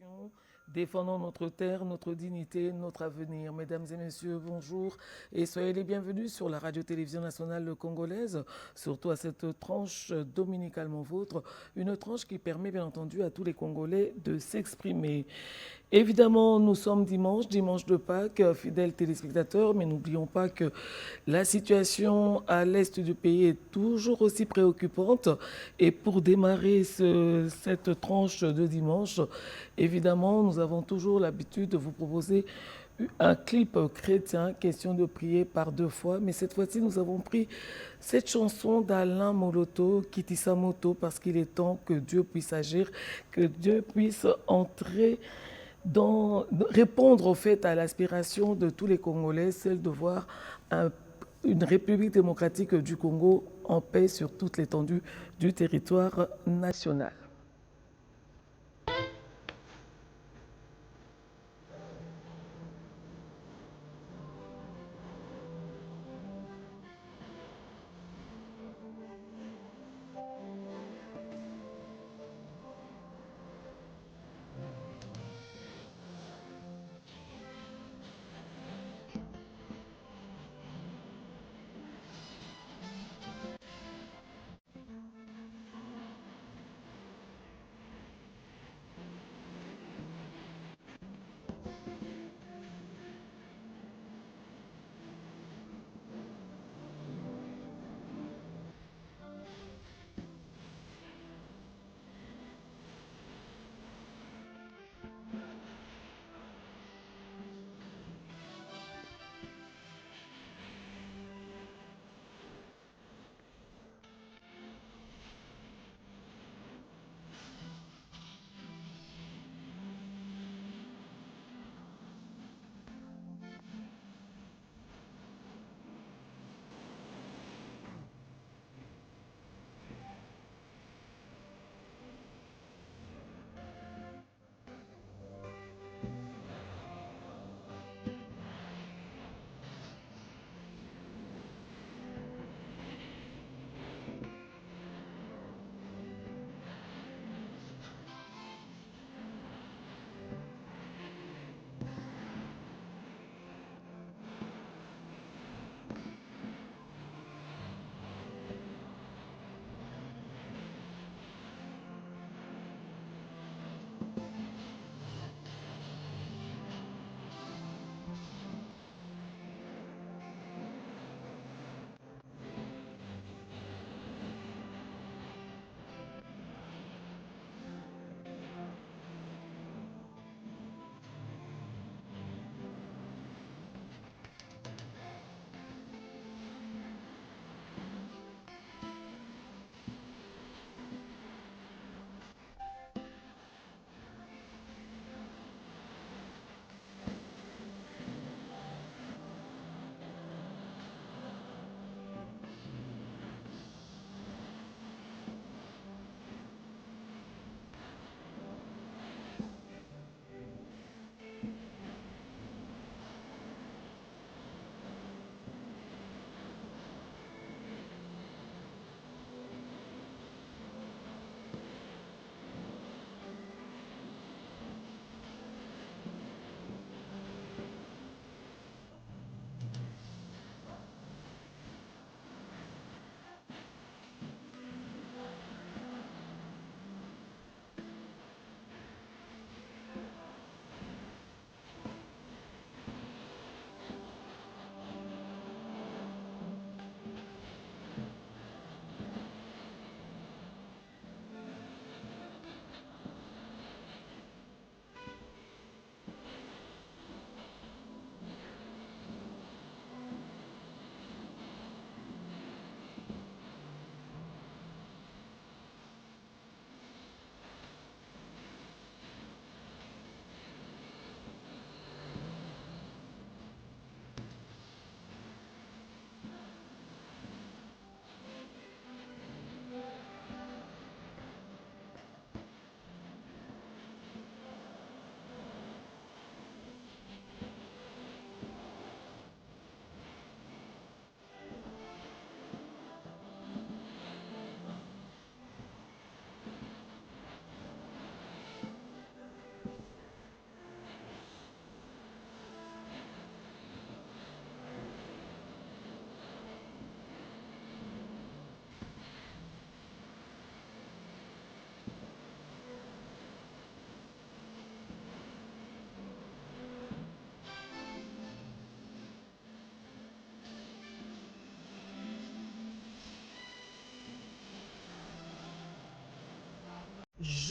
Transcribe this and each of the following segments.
nation, défendons notre terre, notre dignité, notre avenir. Mesdames et messieurs, bonjour et soyez les bienvenus sur la radio-télévision nationale congolaise, surtout à cette tranche dominicalement vôtre, une tranche qui permet bien entendu à tous les Congolais de s'exprimer. Évidemment, nous sommes dimanche, dimanche de Pâques, fidèles téléspectateurs, mais n'oublions pas que la situation à l'est du pays est toujours aussi préoccupante. Et pour démarrer cette tranche de dimanche, évidemment, nous avons toujours l'habitude de vous proposer un clip chrétien, question de prier par deux fois. Mais cette fois-ci, nous avons pris cette chanson d'Alain Moloto, Kitissa Moto, parce qu'il est temps que Dieu puisse agir, que Dieu puisse entrer répondre au fait à l'aspiration de tous les Congolais, celle de voir une République démocratique du Congo en paix sur toute l'étendue du territoire national.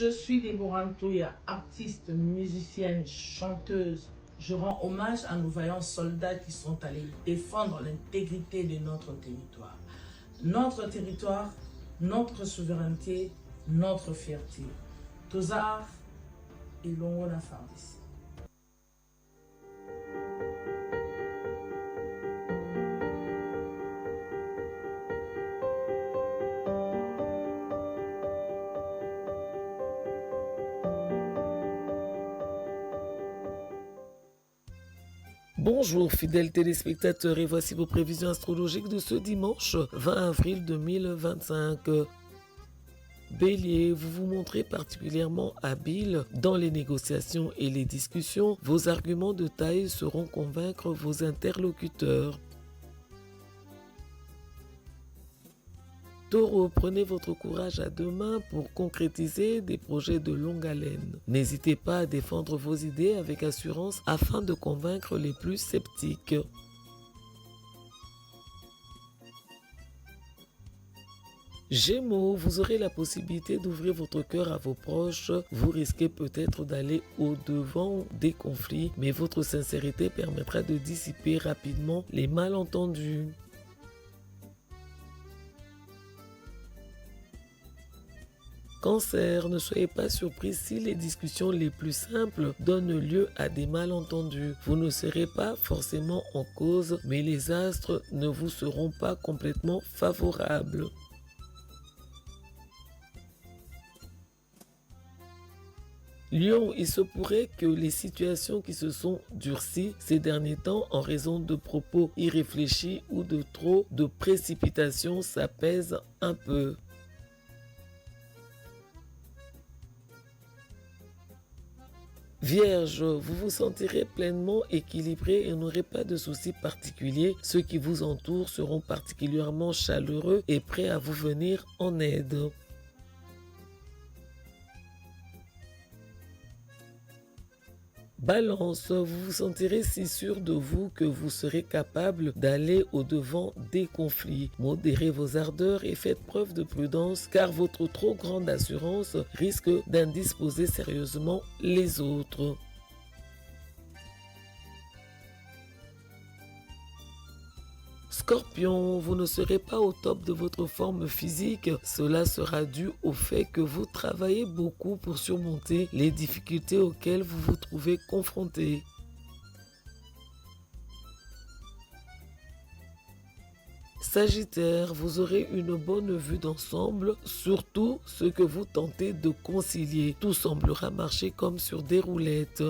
Je suis Déborah Ntoya, artiste, musicienne, chanteuse. Je rends hommage à nos vaillants soldats qui sont allés défendre l'intégrité de notre territoire. Notre territoire, notre souveraineté, notre fierté. Tozar et Longona Fardis. Bonjour fidèles téléspectateurs et voici vos prévisions astrologiques de ce dimanche 20 avril 2025. Bélier, vous vous montrez particulièrement habile dans les négociations et les discussions. Vos arguments de taille seront convaincre vos interlocuteurs. Taureau, prenez votre courage à deux mains pour concrétiser des projets de longue haleine. N'hésitez pas à défendre vos idées avec assurance afin de convaincre les plus sceptiques. Gémeaux, vous aurez la possibilité d'ouvrir votre cœur à vos proches. Vous risquez peut-être d'aller au-devant des conflits, mais votre sincérité permettra de dissiper rapidement les malentendus. Cancer, ne soyez pas surpris si les discussions les plus simples donnent lieu à des malentendus. Vous ne serez pas forcément en cause, mais les astres ne vous seront pas complètement favorables. Lion, il se pourrait que les situations qui se sont durcies ces derniers temps en raison de propos irréfléchis ou de trop de précipitations s'apaisent un peu. Vierge, vous vous sentirez pleinement équilibré et n'aurez pas de soucis particuliers. Ceux qui vous entourent seront particulièrement chaleureux et prêts à vous venir en aide. Balance, vous vous sentirez si sûr de vous que vous serez capable d'aller au-devant des conflits. Modérez vos ardeurs et faites preuve de prudence car votre trop grande assurance risque d'indisposer sérieusement les autres. Scorpion, vous ne serez pas au top de votre forme physique. Cela sera dû au fait que vous travaillez beaucoup pour surmonter les difficultés auxquelles vous vous trouvez confronté. Sagittaire, vous aurez une bonne vue d'ensemble, surtout ce que vous tentez de concilier. Tout semblera marcher comme sur des roulettes.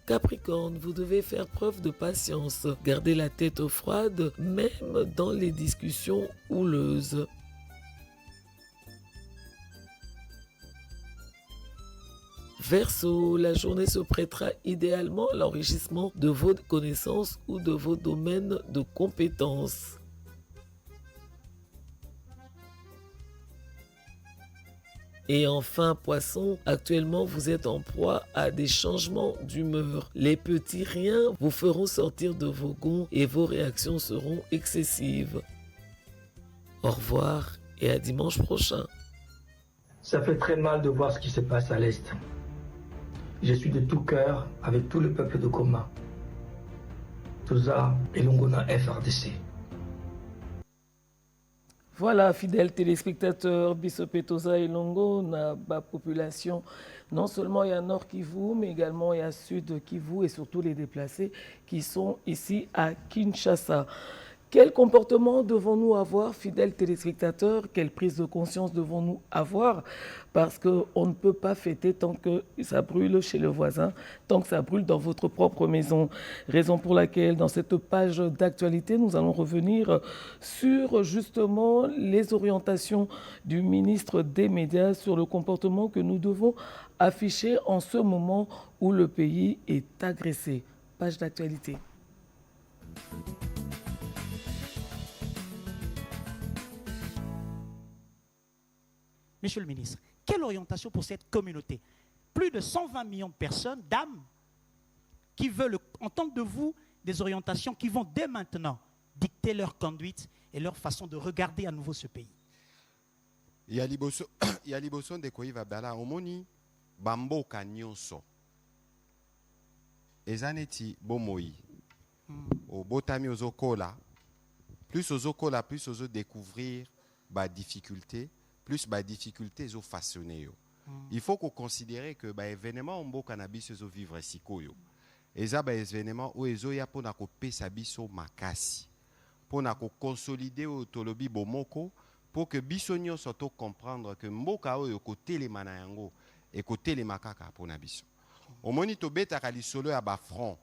Capricorne, vous devez faire preuve de patience. Gardez la tête froide, même dans les discussions houleuses. Verseau, la journée se prêtera idéalement à l'enrichissement de vos connaissances ou de vos domaines de compétences. Et enfin, Poisson, actuellement vous êtes en proie à des changements d'humeur. Les petits riens vous feront sortir de vos gonds et vos réactions seront excessives. Au revoir et à dimanche prochain. Ça fait très mal de voir ce qui se passe à l'Est. Je suis de tout cœur avec tout le peuple de Goma. Toza et Longona FRDC. Voilà, fidèles téléspectateurs, Bisope Toza et Longo, la population, non seulement il y a Nord Kivu, mais également il y a Sud Kivu et surtout les déplacés qui sont ici à Kinshasa. Quel comportement devons-nous avoir, fidèles téléspectateurs? Quelle prise de conscience devons-nous avoir? Parce qu'on ne peut pas fêter tant que ça brûle chez le voisin, tant que ça brûle dans votre propre maison. Raison pour laquelle, dans cette page d'actualité, nous allons revenir sur justement les orientations du ministre des Médias sur le comportement que nous devons afficher en ce moment où le pays est agressé. Page d'actualité. Monsieur le ministre, quelle orientation pour cette communauté? Plus de 120 millions de personnes, d'âmes, qui veulent entendre de vous des orientations qui vont dès maintenant dicter leur conduite et leur façon de regarder à nouveau ce pays. Il y a liboso de koiva bala omoni bamboka nyonso. Ezaneti bomoi. Au botami ozokola. Plus ozokola, plus ozo découvrir ba difficulté, plus ba difficulté zo façonner yo. Il faut qu'on considère que ba événement ombo cannabis ozo vivre sikoyo. Eza ba événement o ezo ya pona ko pesa biso makasi. Pona ko consolider o tolobi bomoko. Pour que biso nyonso to comprendre que mboka oyo ko telema na yango et ko telema kaka pona biso. Omoni to betaka lisolo ya ba front.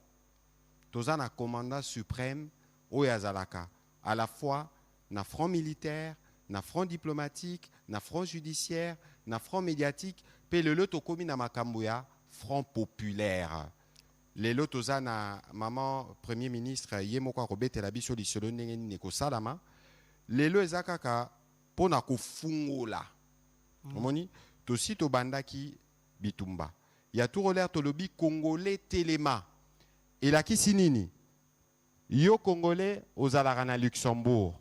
Toza na commandant suprême oyo azalaka à la fois na front militaire, na front diplomatique, na front judiciaire, na front médiatique, pe lelo to komi na makambo ya front populaire. Lelo toza na maman premier ministre yemoko ko betela biso lisolo ndenge nini ko salama. Lelo ezakaka pona kofungola. Omoni to sito bandaki bitumba. Ya tout l'air to lobi congolais telema. Et la kisinini. Yo congolais ozalaka na Luxembourg.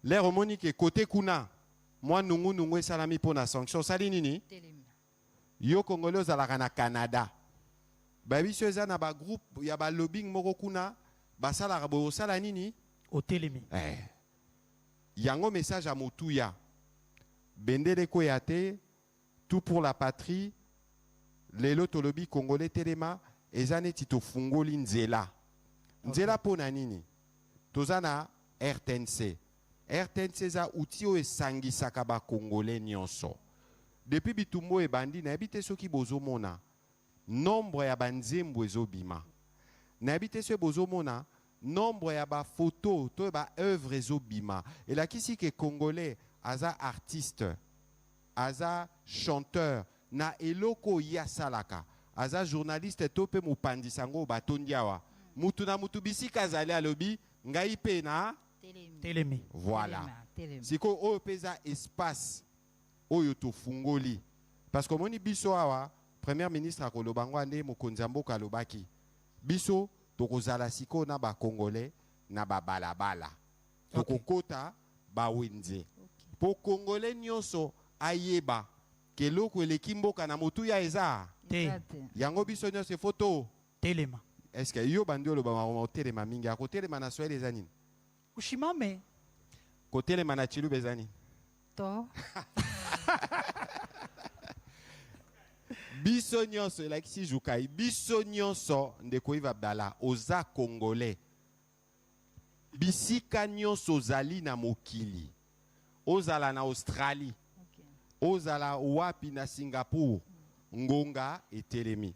L'air omoni ke côté kuna. Moi nungu salami pona sanction sali nini? Yo congolais ozalaka na Canada. Ba biso eza na ba groupe ya ba lobbying moko kuna basala bo sala nini? Au télémi. Yango message à Moutouya. Bendele Koyate, tout pour la patrie. Lelo tolobi congolais telema. Ezane tito fungoli nzela. Nzela pona nini? Tozana RTNC. RTNC za outio e sangi sakaba congolais nyonso. Depuis bitumbo e bandi na habite soki bozo mona. Nombre ya banzembo ezobima. Na habite so bozo mona. Nombre ya ba photo to ba œuvre ezobima. Et là kisi ke congolais aza artiste, aza chanteur na eloko ya salaka, aza journaliste tope mupandi sango batondiawa. Mutu na mutu bisika azali alobi ngai pe na Télémi. voilà. Siko oyo peza espace oyo to fungoli. Parce que moni biso awa premier ministre akolobango ande mokonzi ya mboka alobaki. Biso tokozala siko na ba congolais na ba balabala. Tokokota ba wenze. Po congolais nyonso ayeba keloko eleki mboka na motu ya eza. Yango biso nyonso photo Telema. Est-ce que yo bandi oloba ma telema mingi ako telema na Swahili ezani? Ushimame. Ko telema na Chilu bezani? To. Biso nyonso like si jukai biso nyonso ndeko Yves Abdallah oza congolais. Bisika nyonso zali na mokili. Ozala na Australie. Ozala wapi na Singapour. Ngonga etelemi.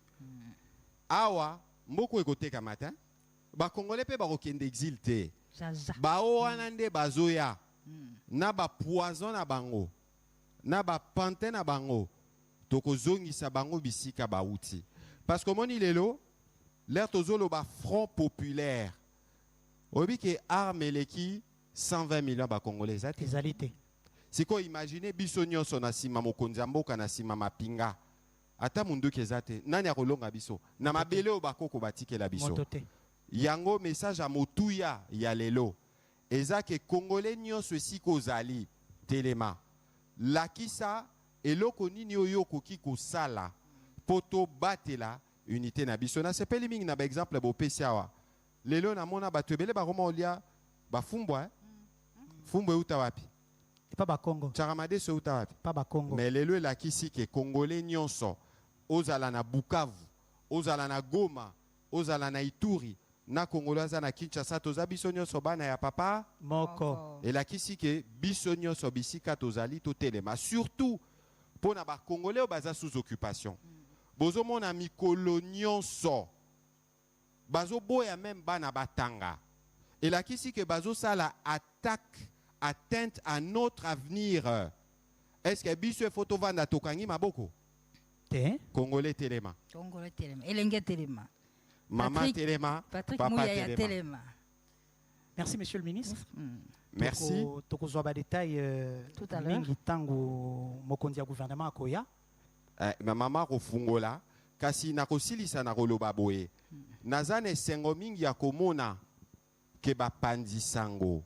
Awa mboko ekoteka matin. Ba congolais pe ba kokende exil te. Ba wana nde bazoya. Na ba poison na bango. Na ba pantin na bango. Toko zongisa bango bisika bauti. Parce que moni lelo, l'air tozolo ba front populaire. Obi ke arme leki 120 millions ba congolais ate. Ezalité. Siko imagine biso nyonso na sima mokonzi mboka na sima mapinga. Ata mundu kezate nani akolonga biso. Na mabele o bakoko batikela biso. Motote. Yango message a motuya ya lelo. Eza ke congolais nyonso siko zali telema. Lakisa eloko nini oyo koki kosala poto batela unité na biso na sepeli mingi na ba exemple bo pesiawa lelo na mona bato ebele ba roma olia ba fumbwa fumbwa uta wapi Pas ba Congo. charamade so uta wapi Pas ba Congo. mais lelo elakisi ke congolais nyonso ozala na Bukavu ozala na Goma ozala na Ituri na congolais aza na Kinshasa toza biso nyonso bana ya papa Moko. elakisi ke biso nyonso bisika tozali totelema surtout pour na ba congolais baza sous occupation. Bozo mona mikolo nyonso. Bazo boya même bana batanga. Et la kisi que bazo sala attaque atteinte à notre avenir. Est-ce que biso photo vanda tokangi maboko? Te. Congolais telema. Congolais telema. Elenge telema. Maman Patrick- telema. Patrick Papa Mouyaya telema. telema. Merci, monsieur le ministre. Merci. Tokozwa ba détail Tout à l'heure. mingi tango mokonzi ya gouvernement akoya. Maman kofungola kasi nakosilisa na koloba boye. Nazane sengo mingi ya komona ke bapandi sango.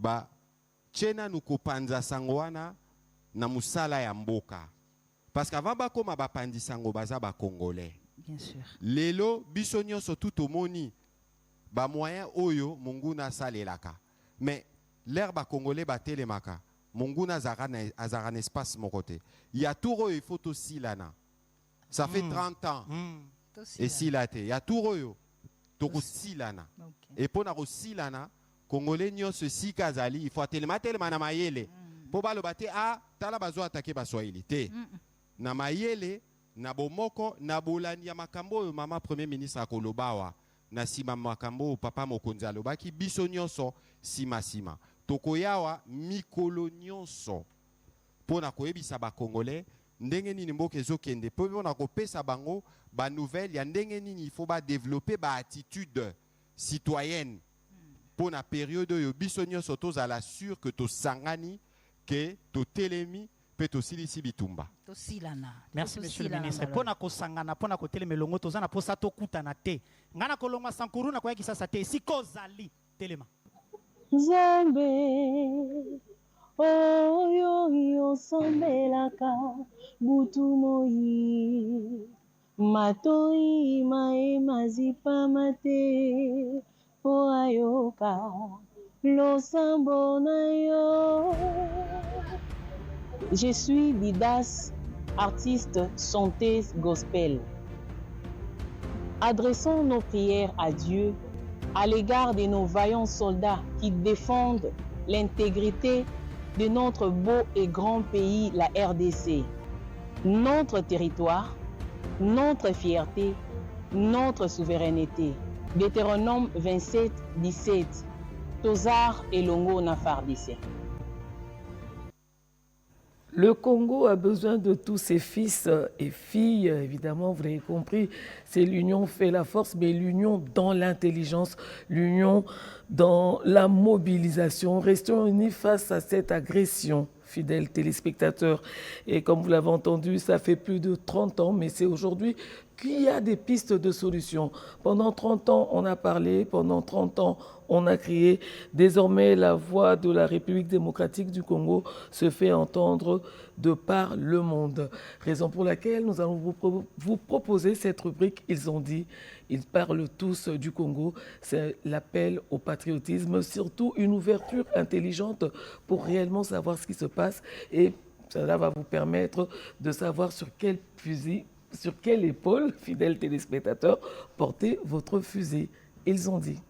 ba tchena nukopanza sangwana na musala ya mboka. Parce qu'avant bakoma bapandi sango baza ba congolais. Bien sûr. Lelo biso nyonso tout omoni ba moyen oyo munguna salelaka. Mais l'air ba congolais ba telemaka. Munguna azara un espace mon côté. Il y a tout il faut aussi lana. Ça fait 30 ans. Et si late, il y a tout royo. Toko silana. Et pour na silana, congolais nyonso si kazali, il faut telema na mayele. Po ba lo bate a tala bazo attaquer ba swahili te. Na mayele na bomoko na bolani ya makambo mama premier ministre akolobawa na sima makambo papa mokonzi alobaki biso nyonso sima tokoyawa mikolo nyonso pona koyebisa ba congolais ndenge nini mboka ezokende po pona kopesa bango ba nouvelle ya ndenge nini il faut ba développer ba attitude citoyenne pona période oyo biso nyonso tozala sûr que tosangani que totelemi pe tosilisi bitumba. Merci monsieur le ministre. Pona kosangana pona kotele melongo tozana posa tokutana te. Ngana kolonga sankuru na kwa kisasa te sikozali telema. Nzambe oyo yosambelaka butumoi matoi mae mazipa mate po ayoka losambo na yo. Je suis Didas, artiste chanteuse gospel. Adressons nos prières à Dieu à l'égard de nos vaillants soldats qui défendent l'intégrité de notre beau et grand pays, la RDC. Notre territoire, notre fierté, notre souveraineté. Deutéronome 27, 17. Tozar et Longo Nafardissé. Le Congo a besoin de tous ses fils et filles, évidemment, vous l'avez compris, c'est l'union fait la force, mais l'union dans l'intelligence, l'union dans la mobilisation. Restons unis face à cette agression, fidèles téléspectateurs. Et comme vous l'avez entendu, ça fait plus de 30 ans, mais c'est aujourd'hui qu'il y a des pistes de solutions. Pendant 30 ans, on a parlé, pendant 30 ans, on a crié. Désormais, la voix de la République démocratique du Congo se fait entendre de par le monde. Raison pour laquelle nous allons vous proposer cette rubrique. Ils ont dit, ils parlent tous du Congo. C'est l'appel au patriotisme, surtout une ouverture intelligente pour réellement savoir ce qui se passe. Et cela va vous permettre de savoir sur quel fusil, sur quelle épaule, fidèles téléspectateurs, portez votre fusil. Ils ont dit.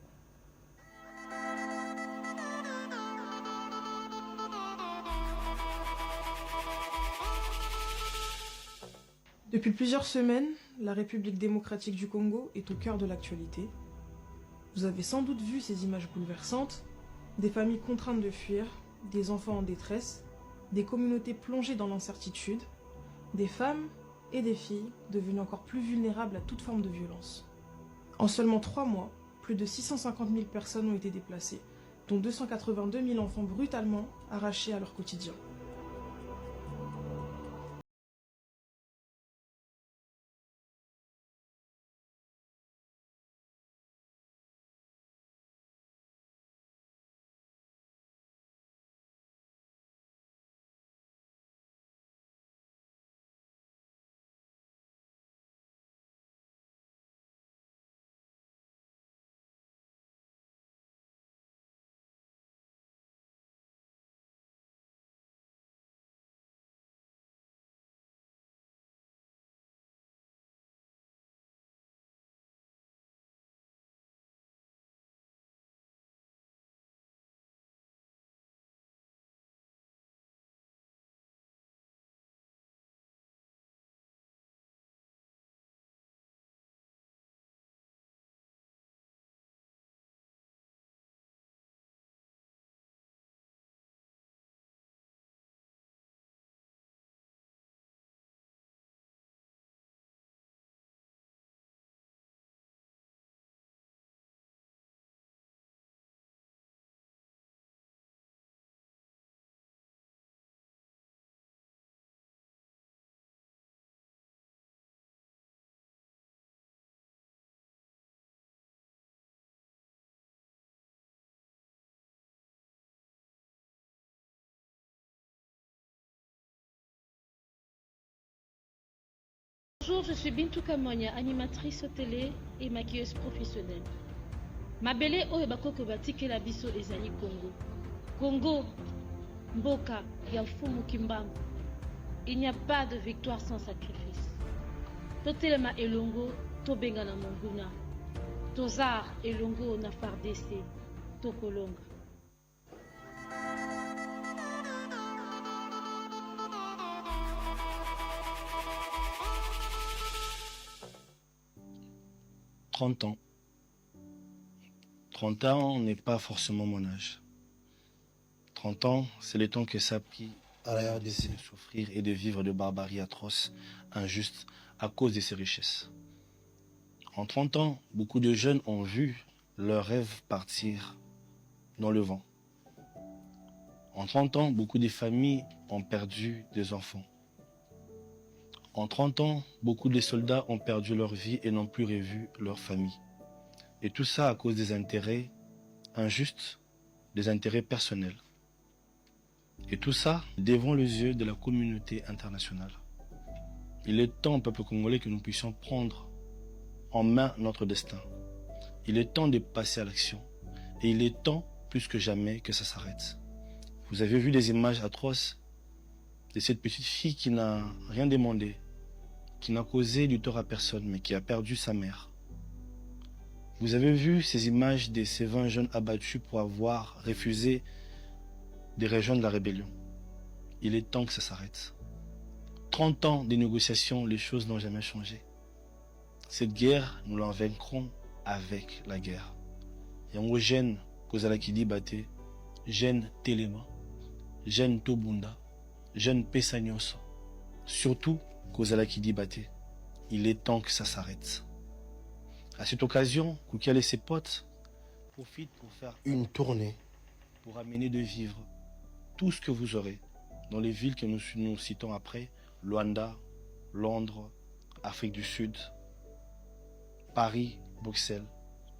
Depuis plusieurs semaines, la République démocratique du Congo est au cœur de l'actualité. Vous avez sans doute vu ces images bouleversantes, des familles contraintes de fuir, des enfants en détresse, des communautés plongées dans l'incertitude, des femmes et des filles devenues encore plus vulnérables à toute forme de violence. En seulement 3 mois, plus de 650 000 personnes ont été déplacées, dont 282 000 enfants brutalement arrachés à leur quotidien. Bonjour, je suis Bintou Kamonia, animatrice télé et maquilleuse professionnelle. Mabele oyo bakoko batikela biso ezali Congo. Congo, mboka ya fumu kimbangu. Il n'y a pas de victoire sans sacrifice. Totelema elongo, tobenga na monguna. Tozar elongo na fardese, tokolonga. « 30 ans. 30 ans n'est pas forcément mon âge. 30 ans, c'est le temps que ça a pris à la RDC de souffrir et de vivre de barbarie atroce, injuste, à cause de ses richesses. En 30 ans, beaucoup de jeunes ont vu leurs rêves partir dans le vent. En 30 ans, beaucoup de familles ont perdu des enfants. En 30 ans, beaucoup de soldats ont perdu leur vie et n'ont plus revu leur famille. Et tout ça à cause des intérêts injustes, des intérêts personnels. Et tout ça devant les yeux de la communauté internationale. Il est temps, peuple congolais, que nous puissions prendre en main notre destin. Il est temps de passer à l'action. Et il est temps, plus que jamais, que ça s'arrête. Vous avez vu des images atroces de cette petite fille qui n'a rien demandé, qui n'a causé du tort à personne, mais qui a perdu sa mère. Vous avez vu ces images de ces 20 jeunes abattus pour avoir refusé de rejoindre la rébellion. Il est temps que ça s'arrête. 30 ans de négociations, les choses n'ont jamais changé. Cette guerre, nous la vaincrons avec la guerre. Yango jeune kozalaki dibate, jeune Telema, jeune Tobunda, jeune Pessanyoso. Surtout kozalaki dibate. Il est temps que ça s'arrête. À cette occasion, Koukiale et ses potes profitent pour faire une tournée pour amener de vivre tout ce que vous aurez dans les villes que nous citons après, Luanda, Londres, Afrique du Sud, Paris, Bruxelles.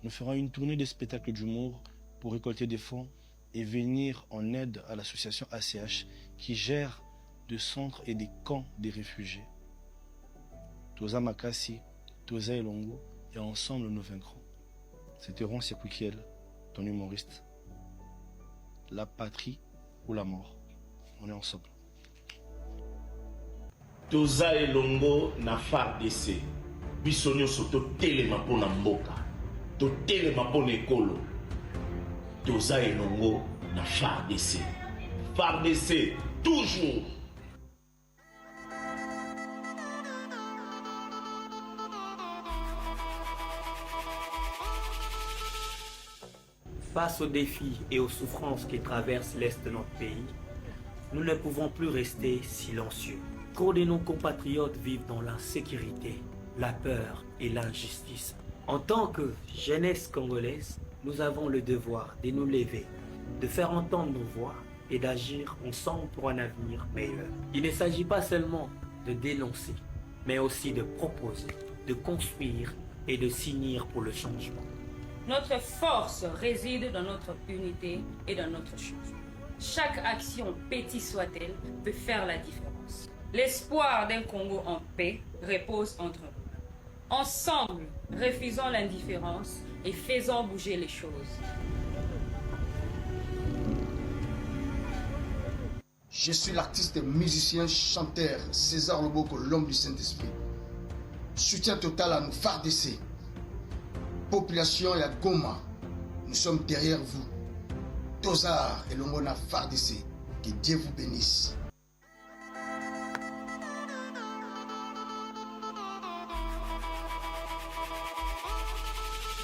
Nous ferons une tournée de spectacles d'humour pour récolter des fonds et venir en aide à l'association ACH qui gère des centres et des camps des réfugiés. Toza Makasi, Toza Elongo, et ensemble nous vaincrons. C'était Ron Sekoukiel, ton humoriste. La patrie ou la mort. On est ensemble. Toza Elongo na FARDC. Bisonyo soto telema pona mboka. To telema pona ekolo. Toza Elongo na FARDC. FARDC toujours. Face aux défis et aux souffrances qui traversent l'Est de notre pays, nous ne pouvons plus rester silencieux. Trop de nos compatriotes vivent dans l'insécurité, la peur et l'injustice. En tant que jeunesse congolaise, nous avons le devoir de nous lever, de faire entendre nos voix et d'agir ensemble pour un avenir meilleur. Il ne s'agit pas seulement de dénoncer, mais aussi de proposer, de construire et de signer pour le changement. Notre force réside dans notre unité et dans notre changement. Chaque action, petite soit-elle, peut faire la différence. L'espoir d'un Congo en paix repose entre nous. Ensemble, refusons l'indifférence et faisons bouger les choses. Je suis l'artiste, musicien, chanteur César Loboko, l'homme du Saint-Esprit. Soutien total à nos FARDC. Population et à Goma, nous sommes derrière vous. Tozar et Longona FARDC, que Dieu vous bénisse.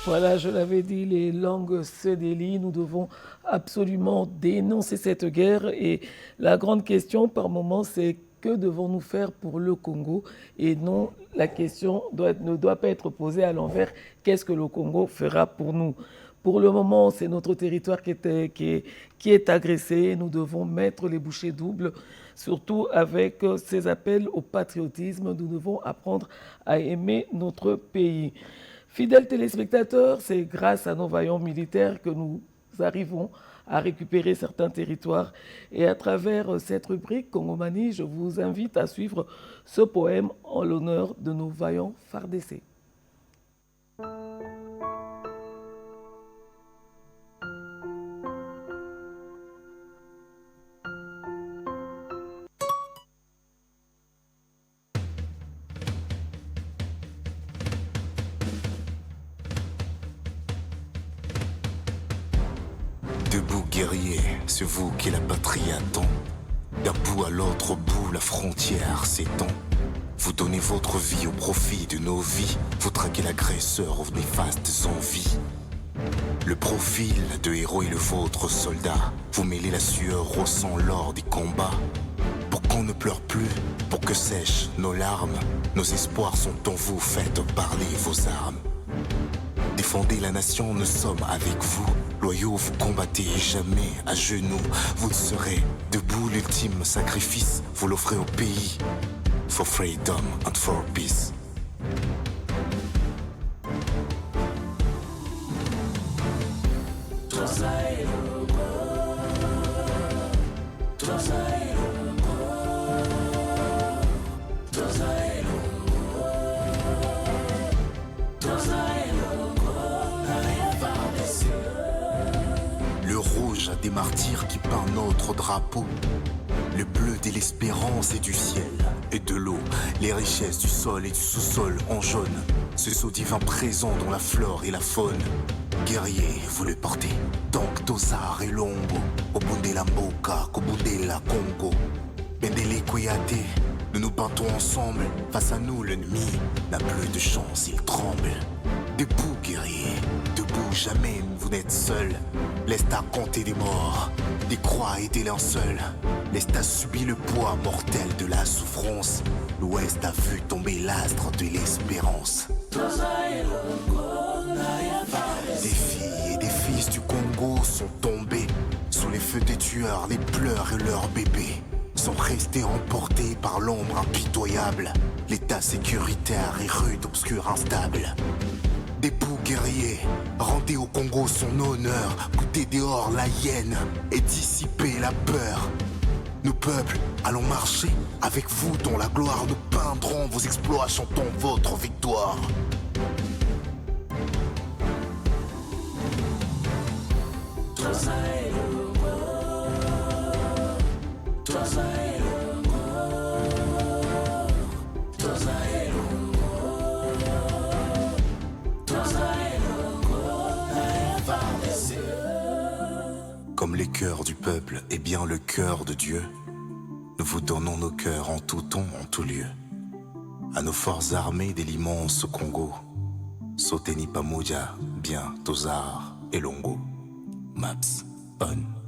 Voilà, je l'avais dit, les langues se délient. Nous devons absolument dénoncer cette guerre. Et la grande question par moment, c'est que devons-nous faire pour le Congo? Et non, la question ne doit pas être posée à l'envers. Qu'est-ce que le Congo fera pour nous? Pour le moment, c'est notre territoire qui est agressé. Nous devons mettre les bouchées doubles, surtout avec ces appels au patriotisme. Nous devons apprendre à aimer notre pays. Fidèles téléspectateurs, c'est grâce à nos vaillants militaires que nous arrivons à récupérer certains territoires. Et à travers cette rubrique Congomanie, je vous invite à suivre ce poème en l'honneur de nos vaillants FARDC. Debout guerriers, c'est vous qui la patrie attend. D'un bout à l'autre bout, la frontière s'étend. Vous donnez votre vie au profit de nos vies. Vous traquez l'agresseur aux néfastes envies. Le profil de héros est le vôtre, soldat. Vous mêlez la sueur au sang lors des combats. Pour qu'on ne pleure plus, pour que sèchent nos larmes. Nos espoirs sont en vous, faites parler vos armes. Défendez la nation, nous sommes avec vous. Loyaux, vous combattez jamais à genoux. Vous serez debout, l'ultime sacrifice. Vous l'offrez au pays. For freedom and for peace. Le rouge a des martyrs qui peint notre drapeau. Le bleu de l'espérance et du ciel et de l'eau. Les richesses du sol et du sous-sol en jaune. Ce sceau divin présent dans la flore et la faune. Guerrier, vous le portez. Donc Tosar et Longo. Obundela Mboka, Kobundela Congo. Bendele Koyate, nous nous battons ensemble. Face à nous, l'ennemi n'a plus de chance, il tremble. Debout, guerrier, debout, jamais vous n'êtes seul. L'Est a compté des morts, des croix et des linceuls. L'Est a subi le poids mortel de la souffrance. L'Ouest a vu tomber l'astre de l'espérance. Des filles et des fils du Congo sont tombés sous les feux des tueurs, les pleurs et leurs bébés sont restés emportés par l'ombre impitoyable. L'état sécuritaire est rude, obscur, instable. Debout guerriers, rendez au Congo son honneur, goûtez dehors la hyène et dissipez la peur. Nous peuples, allons marcher avec vous dans la gloire, nous peindrons vos exploits, chantons votre victoire. Comme les cœurs du peuple est bien le cœur de Dieu, nous vous donnons nos cœurs en tout temps, en tout lieu. À nos forces armées de l'immense Congo, Soteni Pamoja, bien Tosar et Longo, Maps, On.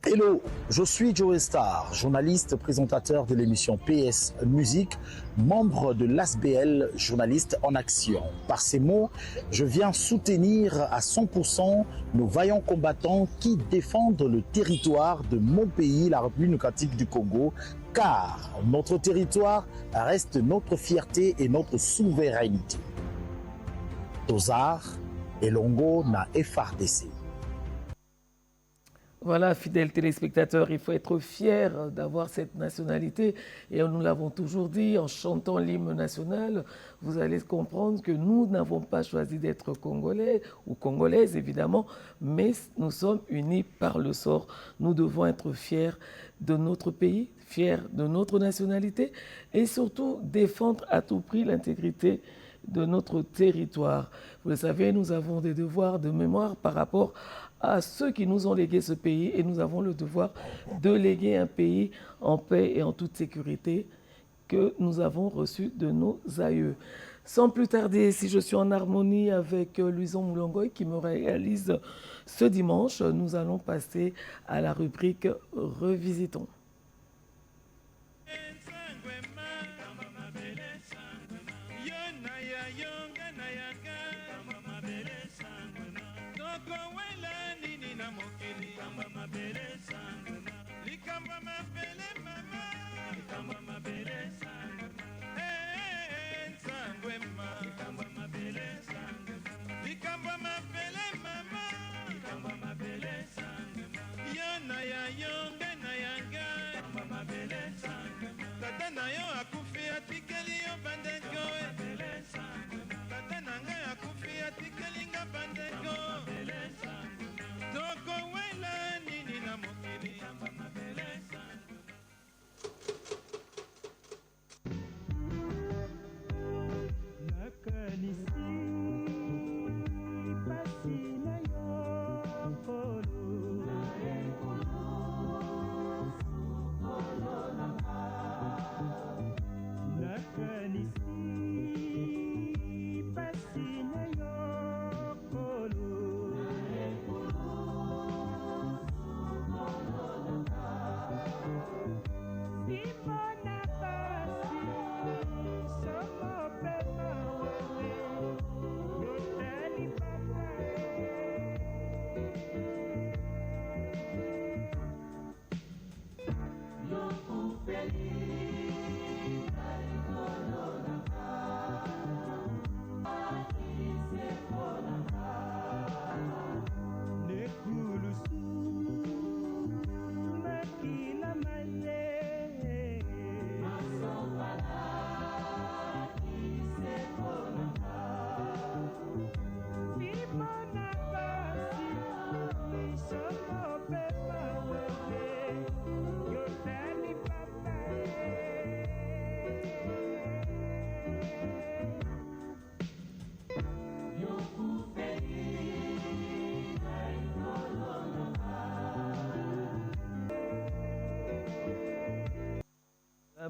Hello, je suis Joe Star, journaliste, présentateur de l'émission PS Musique, membre de l'ASBL, journaliste en action. Par ces mots, je viens soutenir à 100% nos vaillants combattants qui défendent le territoire de mon pays, la République démocratique du Congo, car notre territoire reste notre fierté et notre souveraineté. Tosar et Longo na FARDC. Voilà, fidèles téléspectateurs, il faut être fier d'avoir cette nationalité. Et nous l'avons toujours dit, en chantant l'hymne national, vous allez comprendre que nous n'avons pas choisi d'être congolais ou congolaises, évidemment, mais nous sommes unis par le sort. Nous devons être fiers de notre pays, fiers de notre nationalité et surtout défendre à tout prix l'intégrité de notre territoire. Vous le savez, nous avons des devoirs de mémoire par rapport à ceux qui nous ont légué ce pays et nous avons le devoir de léguer un pays en paix et en toute sécurité que nous avons reçu de nos aïeux. Sans plus tarder, si je suis en harmonie avec Louison Moulongoy qui me réalise ce dimanche, nous allons passer à la rubrique Revisitons.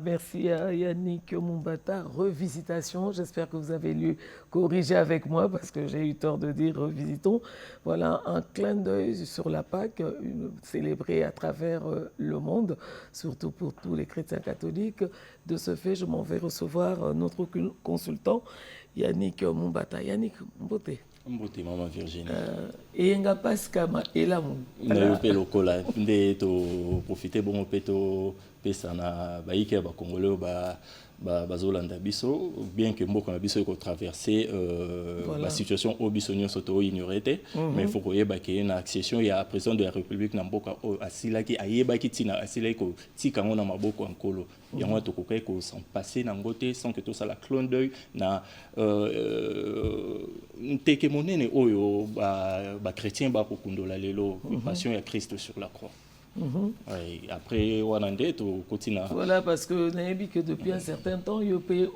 Merci à Yannick Mumbata. Revisitation, j'espère que vous avez lu Corriger avec moi parce que j'ai eu tort de dire revisitons. Voilà un clin d'œil sur la Pâque, célébrée à travers le monde, surtout pour tous les chrétiens catholiques. De ce fait, je m'en vais recevoir notre consultant, Yannick Mumbata. Yannick Mbote. Mbote, maman Virginie. Et nga paskama elamu. Ndayo pe lokola nde to profiter bon pe to pesa na baike ba congolais ba zolanda biso bien que mboka biso ko traverser la situation au bisonio soto ignorité mais faut ko yeba ke na accession ya président de la République na mboka asilaki ayeba ki tina asilaki ko tika ngona maboko ankolo yango to ko kai ko sans passer na ngote sans que tout ça la clone d'œil na teke monene oyo ba chrétien ba ko kundola lelo passion ya Christ sur la croix. Oui, après voilà, parce que n'ayez que depuis un certain temps, il peut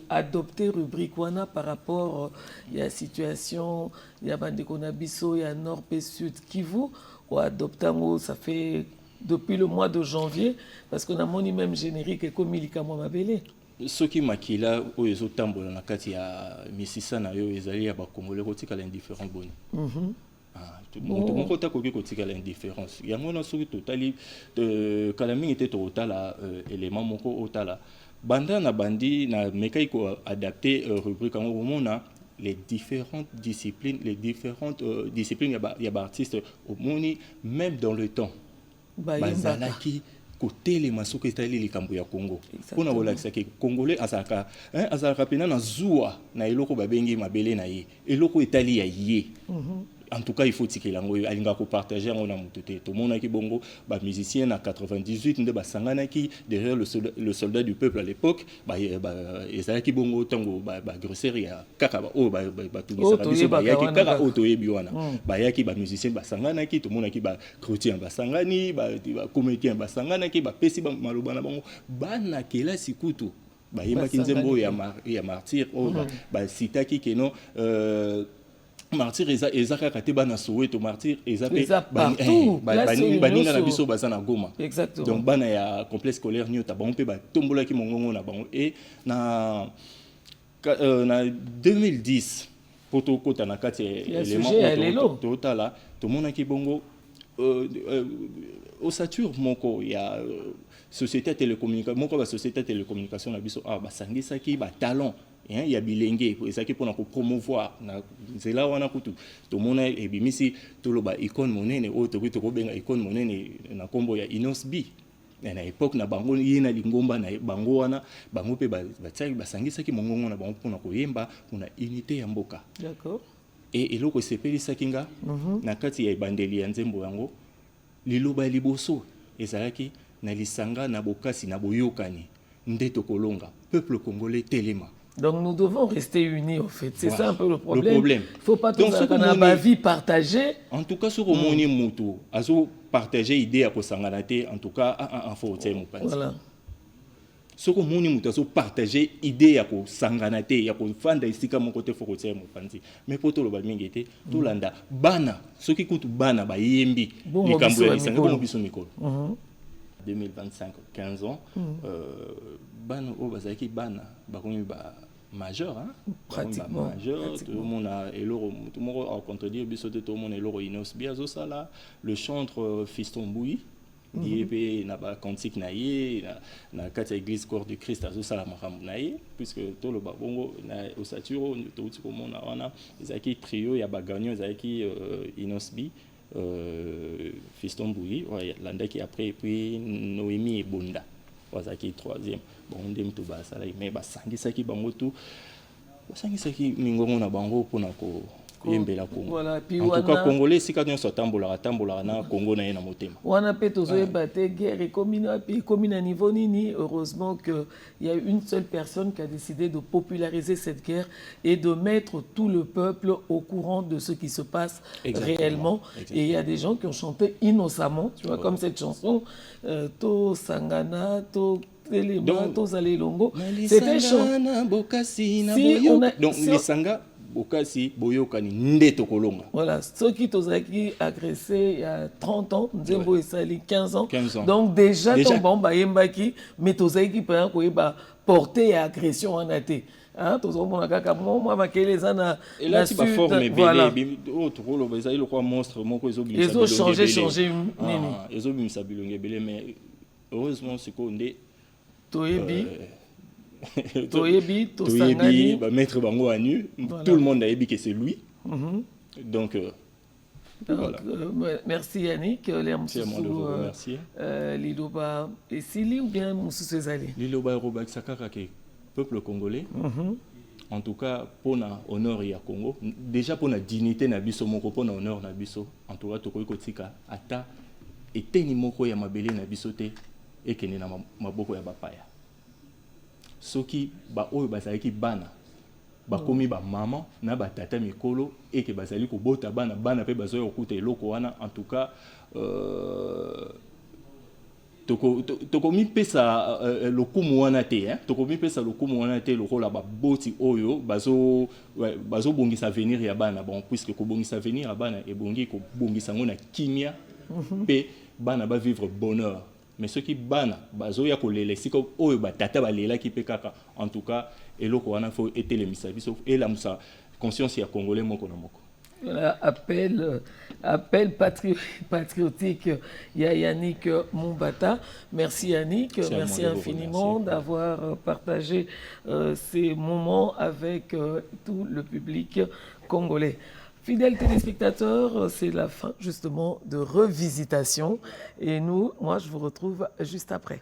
adopter rubrique wana par rapport à la situation, il y a Bandeko-Nabiso, il y a Nord et Sud Kivu, ou adoptant ça fait depuis le mois de janvier, parce qu'on a mon même générique et comme il y a moi mabélé. Ce qui makila o ezo tambola na kati ya misisa na yo ezali ya ba Congolais kotika l'indifférent boni. Tout le monde a côté l'indifférence. Il y a un souri total kala mingi te totala élément moko otala. Banda na bandi na mekaiko adapté rubrique en mona les différentes disciplines il y a artistes au moni même dans le temps. Bazalaki côté les masuko etali likambo ya Congo. Pona bolakisa ke Congolais azalaka pena na zuwa na eloko babengi mabele na ye. Eloko etali ya ye. En tout cas, il faut que l'ango alinga ko partager on a mututé. Tout le monde qui bongo, ba musicien en 98 nde ba sangana ki derrière le soldat du peuple à l'époque, ezala ki bongo tango ba grosserie ya kaka ba tout ça biso ba yaki kaka auto yebiwana. Ba yaki ba musicien ba sangana ki tout le monde qui ba chrétien ba sangani, ba comédien ba sangana ki ba pesi ba maloba na bango bana kela sikutu. Ba yema kinzembo ya martyr ba sitaki keno martyr ezaka kateba na Soweto martyr ezape baninga na biso bazana Goma. Exactement. Donc bana ya complexe scolaire nyota ba on pe ba tombola ki mongongo na bango et na 2010 poto kota na kati élément totala to mona ki bongo au Satur moko ya société télécommunication moko ba société télécommunication na biso ba sangisa ki ba talent il y a bilenge ezaki pona ko promouvoir na zela wana kutu to mona ebimisi to loba icône monene o to ko benga icône monene na kombo ya Inosbi na époque na bango yena lingomba na bango wana bango pe batsaki basangisa ki mongongo na bango pona ko yemba pona unité ya mboka. D'accord. Et eloko sepelisa kinga na kati ya bandeli ya nzembo yango liloba liboso ezalaki na lisanga na bokasi na boyokani ndeto kolonga peuple congolais telema. Donc nous devons rester unis en fait. C'est ça un peu le problème. Le problème. Il ne faut pas tout ça dans ma vie partagée. En tout cas, sur le moni mutu, azo partager idée à kosanganate. En tout cas, en faut dire mon panzi. Voilà. Sur le moni mutu, azo partager idée à kosanganate, à kofanda ici comme mon côté faut dire mon panzi. Mais pour tout le monde mingete, tout landa bana. Ce qui coûte bana ba yembi. Bon biso mikolo. 2025, 15 ans. Bana o bazaki bana bakomi ba majeur pratiquement majeur tout le monde a eloro tout le monde a contredire biso tout le monde eloro Inosbi azo sala le chantre Fiston Bouyi yebe na ba cantique na ye na kati église corps du Christ azo sala makambo na ye puisque tout le babongo na osaturo tout ko mona wana ezaki trio ya ba gagnant ezaki Inosbi Fiston Bouyi landaki après et puis Noémie et Bonda wazaki troisième bon ndem to ba sala mais ba sangisaki bango tout basangisaki mingongo na bango pona ko yembela Congo. Voilà, puis en tout cas congolais sika nyo sotambola na Congo na yena motema. Wana peto zo ebate guerre commune à niveau nini heureusement que il y a une seule personne qui a décidé de populariser cette guerre et de mettre tout le peuple au courant de ce qui se passe réellement. Et il y a des gens qui ont chanté innocemment, tu vois, comme cette chanson To Sangana To Telema To Zalelongo. C'était chanté. Donc les sanga bokasi boyokani ndeto kolonga. Voilà, ceux qui t'ont agressé il y a 30 ans, Nzembo et Sali 15 ans. 15 ans. Donc déjà ton bon ba yembaki, mais t'ont qui peut porter agression en athée. Hein, tous on a kaka moi makele ana. Et là tu vas former bébé, autre rôle bazali le quoi monstre moko ezobimisa. Ils ont changé nini. Ezobimisa bilonge belé mais heureusement c'est qu'on est Toyebi. Toyebi, mettre bango à nu, tout le monde a dit que c'est lui. Donc, voilà. Merci Yannick. C'est à moi de vous remercier. Liloba et Sili ou bien Moussou Césali? Liloba et Robak Sakaka, peuple congolais. En tout cas, pour l'honneur ya Congo, déjà pour la dignité nabiso moko, pour l'honneur nabiso, en tout cas, toko kotika ata eteni moko ya mabele nabiso te et kene na maboko ya bapaya. Soki ba oyo bazalaki bana bakomi ba maman na ba tata mikolo et que bazali ko bota bana pe bazoya okuta eloko wana en tout cas toko mi pesa lokumu wana te hein toko mi pesa lokumu wana te lokola ba boti oyo bazo bongisa avenir ya bana bon puisque ko bongisa avenir ya bana et bongi ko bongisa ngona kimia pe bana ba vivre bonheur. Mais ceux qui bana bazo ya kolele siko oyo batata balela ki pe kaka en tout cas eloko wana faut été les misabiso et la musa conscience ya congolais moko na moko. Appel patriotique ya Yannick Mumbata. Merci Yannick, merci infiniment d'avoir partagé ces moments avec tout le public congolais. Fidèles téléspectateurs, c'est la fin justement de Revisitation. Et moi, je vous retrouve juste après.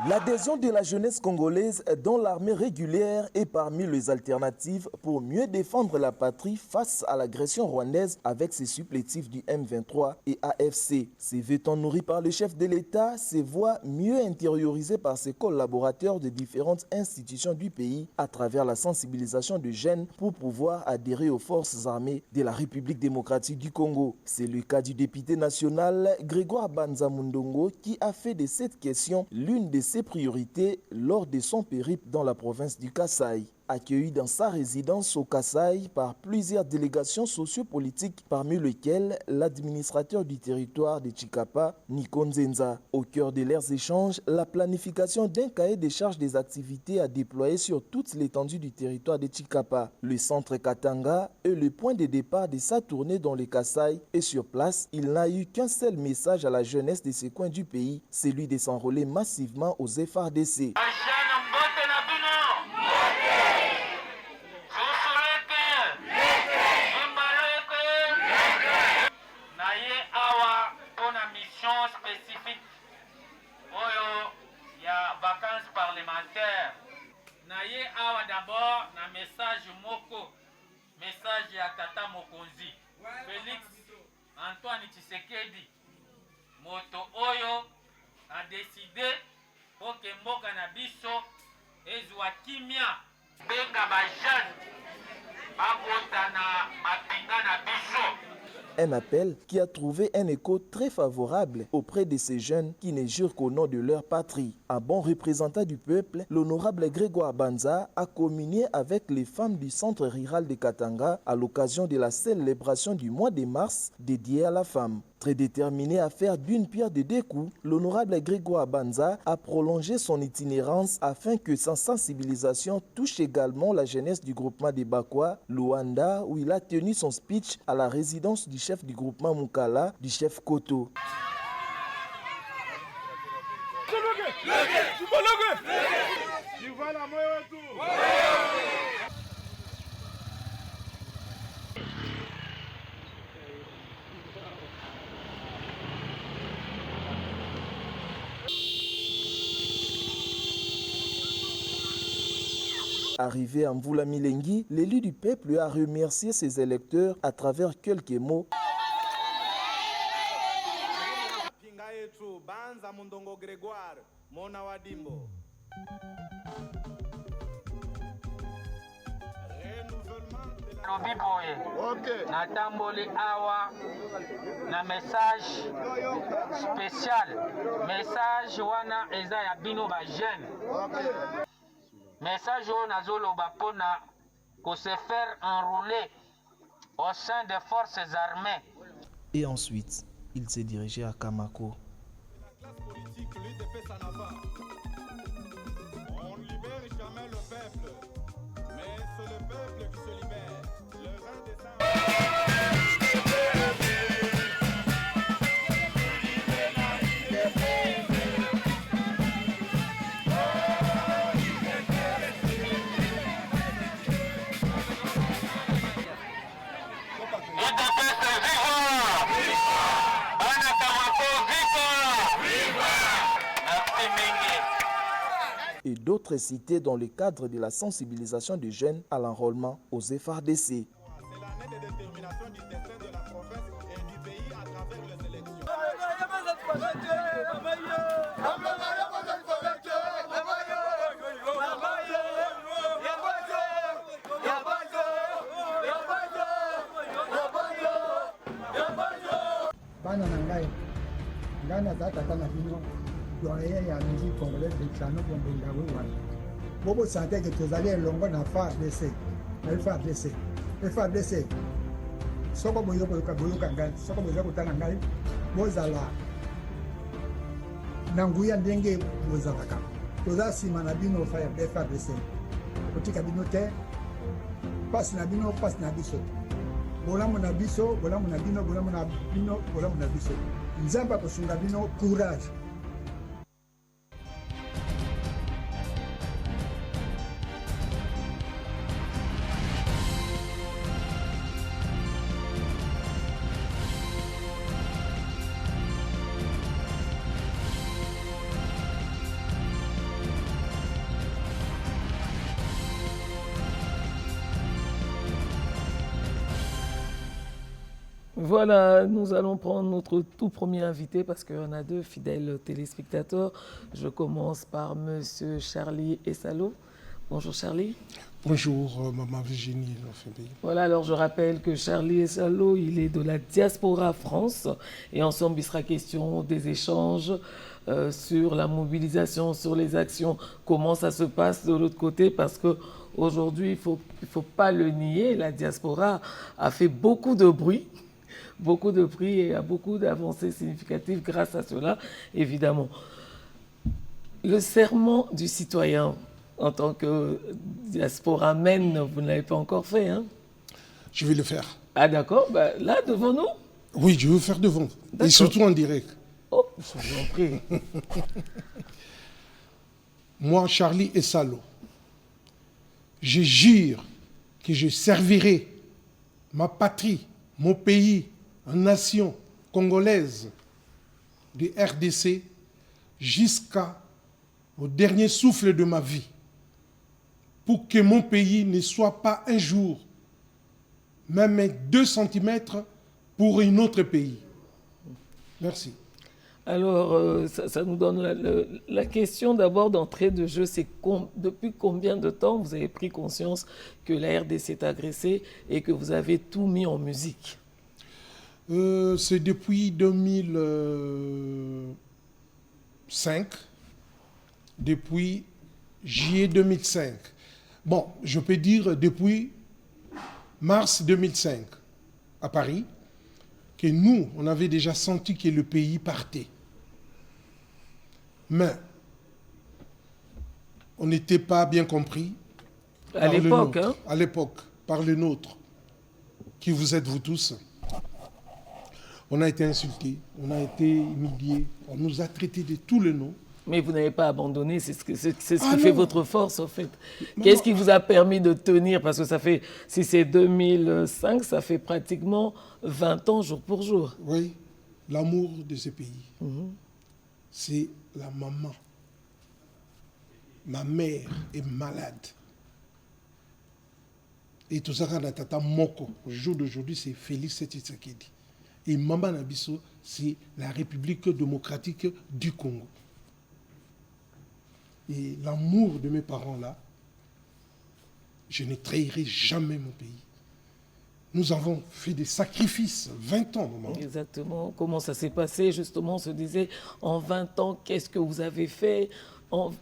L'adhésion de la jeunesse congolaise dans l'armée régulière est parmi les alternatives pour mieux défendre la patrie face à l'agression rwandaise avec ses supplétifs du M23 et AFC. Ces vêtements nourris par le chef de l'État, ses voix mieux intériorisées par ses collaborateurs de différentes institutions du pays à travers la sensibilisation de jeunes pour pouvoir adhérer aux forces armées de la République démocratique du Congo. C'est le cas du député national Grégoire Banza Mundongo qui a fait de cette question l'une de ses priorités lors de son périple dans la province du Kasaï. Accueilli dans sa résidence au Kasaï par plusieurs délégations sociopolitiques, parmi lesquelles l'administrateur du territoire de Chikapa, Nico Nzenza. Au cœur de leurs échanges, la planification d'un cahier des charges des activités à déployer sur toute l'étendue du territoire de Chikapa. Le centre Katanga est le point de départ de sa tournée dans le Kasaï et sur place, il n'a eu qu'un seul message à la jeunesse de ces coins du pays, celui de s'enrôler massivement aux FARDC. Naye awa d'abord na message moko, message ya tata mokonzi Félix Antoine Tshisekedi, moto oyo a décidé pour que mboka na biso ezwa kimia benga ba jeune bakota na mapinga na biso. Un appel qui a trouvé un écho très favorable auprès de ces jeunes qui ne jurent qu'au nom de leur patrie. Un bon représentant du peuple, l'honorable Grégoire Banza a communié avec les femmes du centre rural de Katanga à l'occasion de la célébration du mois de mars dédié à la femme. Très déterminé à faire d'une pierre de deux coups, l'honorable Grégoire Banza a prolongé son itinérance afin que sa sensibilisation touche également la jeunesse du groupement de Bakwa, Luanda, où il a tenu son speech à la résidence du chef du groupement Mukala, du chef Koto. Arrivé à Mvula Milengi, l'élu du peuple a remercié ses électeurs à travers quelques mots. Renouvellement de la lobi boye natamboli awa na message spécial message wana eza ya bino ba jeune message oyo nazoloba mpona ko se faire enrouler au sein des forces armées. Et ensuite, il s'est dirigé à Kamako. On ne libère jamais le peuple, mais c'est le peuple qui se libère. Le vin des Et d'autres cités dans le cadre de la sensibilisation des jeunes à l'enrôlement aux FARDC. bana na ngai naza tata na bino doyen ya musique congolaise de Tchano Bombongawe wana bobosante ke tozali elongo na FARDC soko boyoka ngai soko boza kotala ngai bozala na nguya ndenge bozalaka toza nsima na bino FARDC kotika bino te pasi na bino pasi na biso bolamu na biso bolamu na bino bolamu na bino bolamu na biso nzambe akosunga bino courage. Voilà, nous allons prendre notre tout premier invité parce qu'on a deux fidèles téléspectateurs. Je commence par Monsieur Charlie Essalo. Bonjour Charlie. Bonjour Maman Virginie. Voilà, alors je rappelle que Charlie Essalo, il est de la diaspora France et ensemble il sera question des échanges sur la mobilisation, sur les actions, comment ça se passe de l'autre côté parce que aujourd'hui, il faut pas le nier, la diaspora a fait beaucoup de bruit. Beaucoup de prix et à beaucoup d'avancées significatives grâce à cela, évidemment. Le serment du citoyen, en tant que diasporamène, vous ne l'avez pas encore fait, hein? Je vais le faire. Ah d'accord, bah, là, devant nous? Oui, je vais le faire devant. Et surtout en direct. Oh, je vous en prie. Moi, Charlie Essalo, je jure que je servirai ma patrie, mon pays, une nation congolaise de RDC jusqu'au dernier souffle de ma vie pour que mon pays ne soit pas un jour même 2 centimètres pour un autre pays. Merci. Alors, ça nous donne la question d'abord d'entrée de jeu. C'est depuis combien de temps vous avez pris conscience que la RDC est agressée et que vous avez tout mis en musique? C'est depuis 2005, depuis juillet 2005. Bon, je peux dire depuis mars 2005 à Paris, que nous, on avait déjà senti que le pays partait. Mais on n'était pas bien compris. À l'époque, hein? À l'époque, par le nôtre, qui vous êtes vous tous. On a été insultés, on a été humiliés, on nous a traités de tous les noms. Mais vous n'avez pas abandonné, c'est ce qui fait votre force, en fait. Qu'est-ce qui vous a permis de tenir? Parce que ça fait, si c'est 2005, ça fait pratiquement 20 ans jour pour jour. Oui, l'amour de ce pays. C'est la maman. Ma mère est malade. Et tout ça, quand on a tata Moko, au jour d'aujourd'hui, c'est Félix Tshisekedi. Et Mamba Nabiso, c'est la République démocratique du Congo. Et l'amour de mes parents là, je ne trahirai jamais mon pays. Nous avons fait des sacrifices, 20 ans, maman. Exactement. Comment ça s'est passé, justement, on se disait, en 20 ans, qu'est-ce que vous avez fait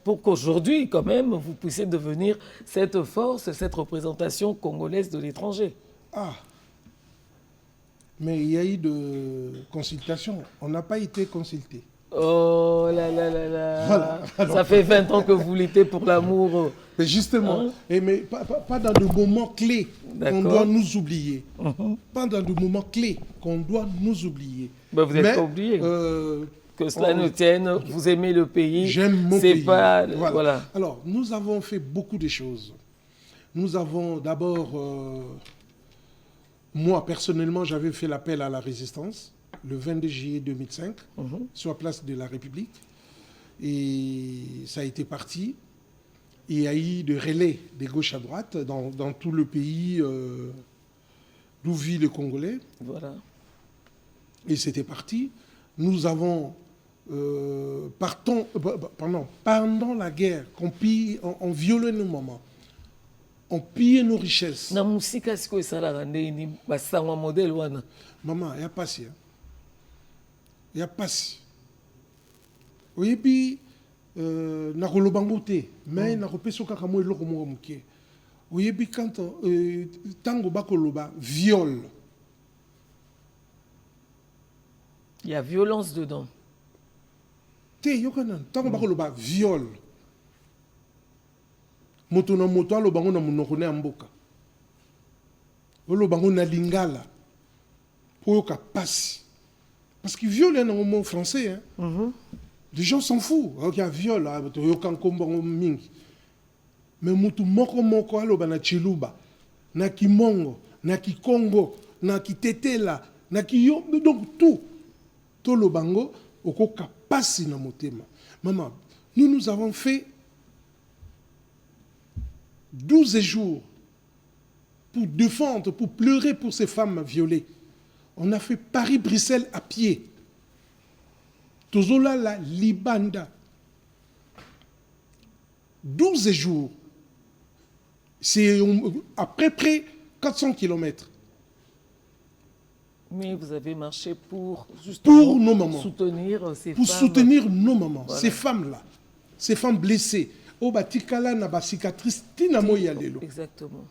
pour qu'aujourd'hui, quand même, vous puissiez devenir cette force, cette représentation congolaise de l'étranger. Ah, mais il y a eu de consultation. On n'a pas été consulté. Oh là là là là. Voilà. Alors, ça fait 20 ans que vous luttez pour l'amour. Mais justement, Hein? mais pas dans de moments clés qu'on doit nous oublier. Pas dans de moments clés qu'on doit nous oublier. Ben, vous n'êtes pas oublié. Que cela ne tienne, vous aimez le pays. J'aime mon pays. Pas, voilà. Voilà. Alors, nous avons fait beaucoup de choses. Nous avons d'abord, moi personnellement, j'avais fait l'appel à la résistance le 22 juillet 2005 sur la place de la République. Et ça a été parti. Il y a eu des relais de gauche à droite dans tout le pays d'où vivent les Congolais. Voilà. Et c'était parti. Nous avons, pendant la guerre, on violait nos mamans. On pillait nos richesses. Na musika siko esalaka ndeni basangwa modèle wana. Maman, il y a pas si. Il y a pas si. Oui, puis nakoloba ngote, mais nakopeso kaka mo eloko mo muke. Oui, puis quand tango bakoloba viol. Il y a violence dedans. Te yokanan, tango bakoloba viol. Moto na moto alobango na monoko ne mboka. Olobango na lingala. Pour yoka pasi. Parce que viol est un mot français. Hein? Les gens s'en foutent. Il y a viol, yoka nkombongo mingi. Mais moto moko aloba na chiluba, na kimongo, na kikongo, na kitetela, na kiyo, donc tout. Tout le bango, okoka pasi na motema. Maman, nous avons fait 12 jours pour défendre, pour pleurer pour ces femmes violées. On a fait Paris-Bruxelles à pied. Tozola la Libanda. 12 jours. C'est à peu près 400 km. Mais vous avez marché pour justement nos mamans. Soutenir ces pour femmes. Soutenir nos mamans, Voilà. ces femmes-là, ces femmes blessées. Au batikala na ba cicatrice tina moya lelo. Exactement.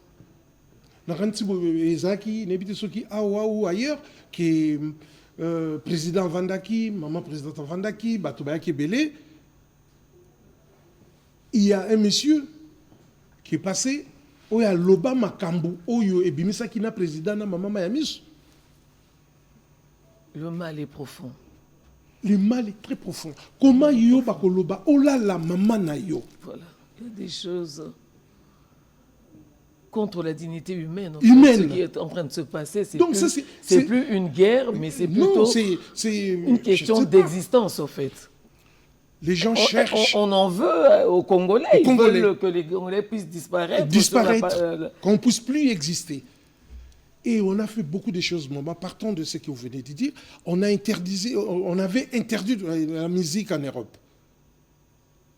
Na kanti ezaki nebite soki awa ou ailleurs que président Vandaki, maman présidente Vandaki, bato bayaki belé. Il y a un monsieur qui est passé au ya loba makambu oyo ebimisa kina président na maman Mayamis. Le mal est profond. Le mal est très profond. Comment yo bakoloba ola la maman na yo. Voilà. Il y a des choses contre la dignité humaine. En Humaine. fait, ce qui est en train de se passer, c'est Donc plus, ça, c'est plus une guerre, mais c'est plutôt une question d'existence, en fait. Les gens cherchent. On en veut aux Congolais. Ils Congolais. veulent que les Congolais puissent disparaître. Qu'on ne puisse plus exister. Et on a fait beaucoup de choses, maman. Partons de ce que vous venez de dire. On avait interdit la musique en Europe.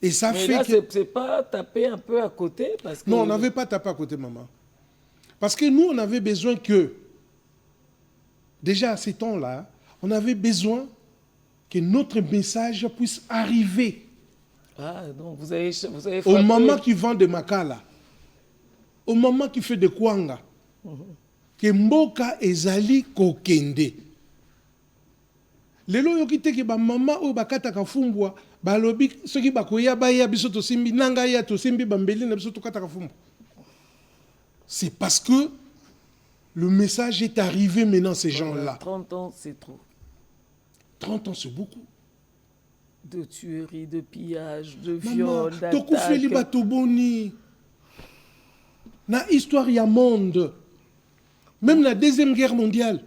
Et ça Mais fait là, que... c'est pas taper un peu à côté parce que... Non, on n'avait pas tapé à côté, maman. Parce que nous, on avait besoin que... Déjà, à ces temps-là, on avait besoin que notre message puisse arriver Ah, donc vous avez aux frappé... mamans qui vendent des makala, aux mamans qui font des kwanga, que mboka ezali kokende. Lelo yokite ke ba mama o bakata kafumbwa balobi soki bakoya baya biso to simbi nanga ya to simbi bambeli na biso to kata kafumbwa. C'est parce que le message est arrivé maintenant ces gens-là. 30 ans, c'est trop. 30 ans, c'est beaucoup. De tueries, de pillages, de Maman, viols, tokufeli d'attaques. batoboni. Na histoire ya monde. Même la Deuxième Guerre mondiale.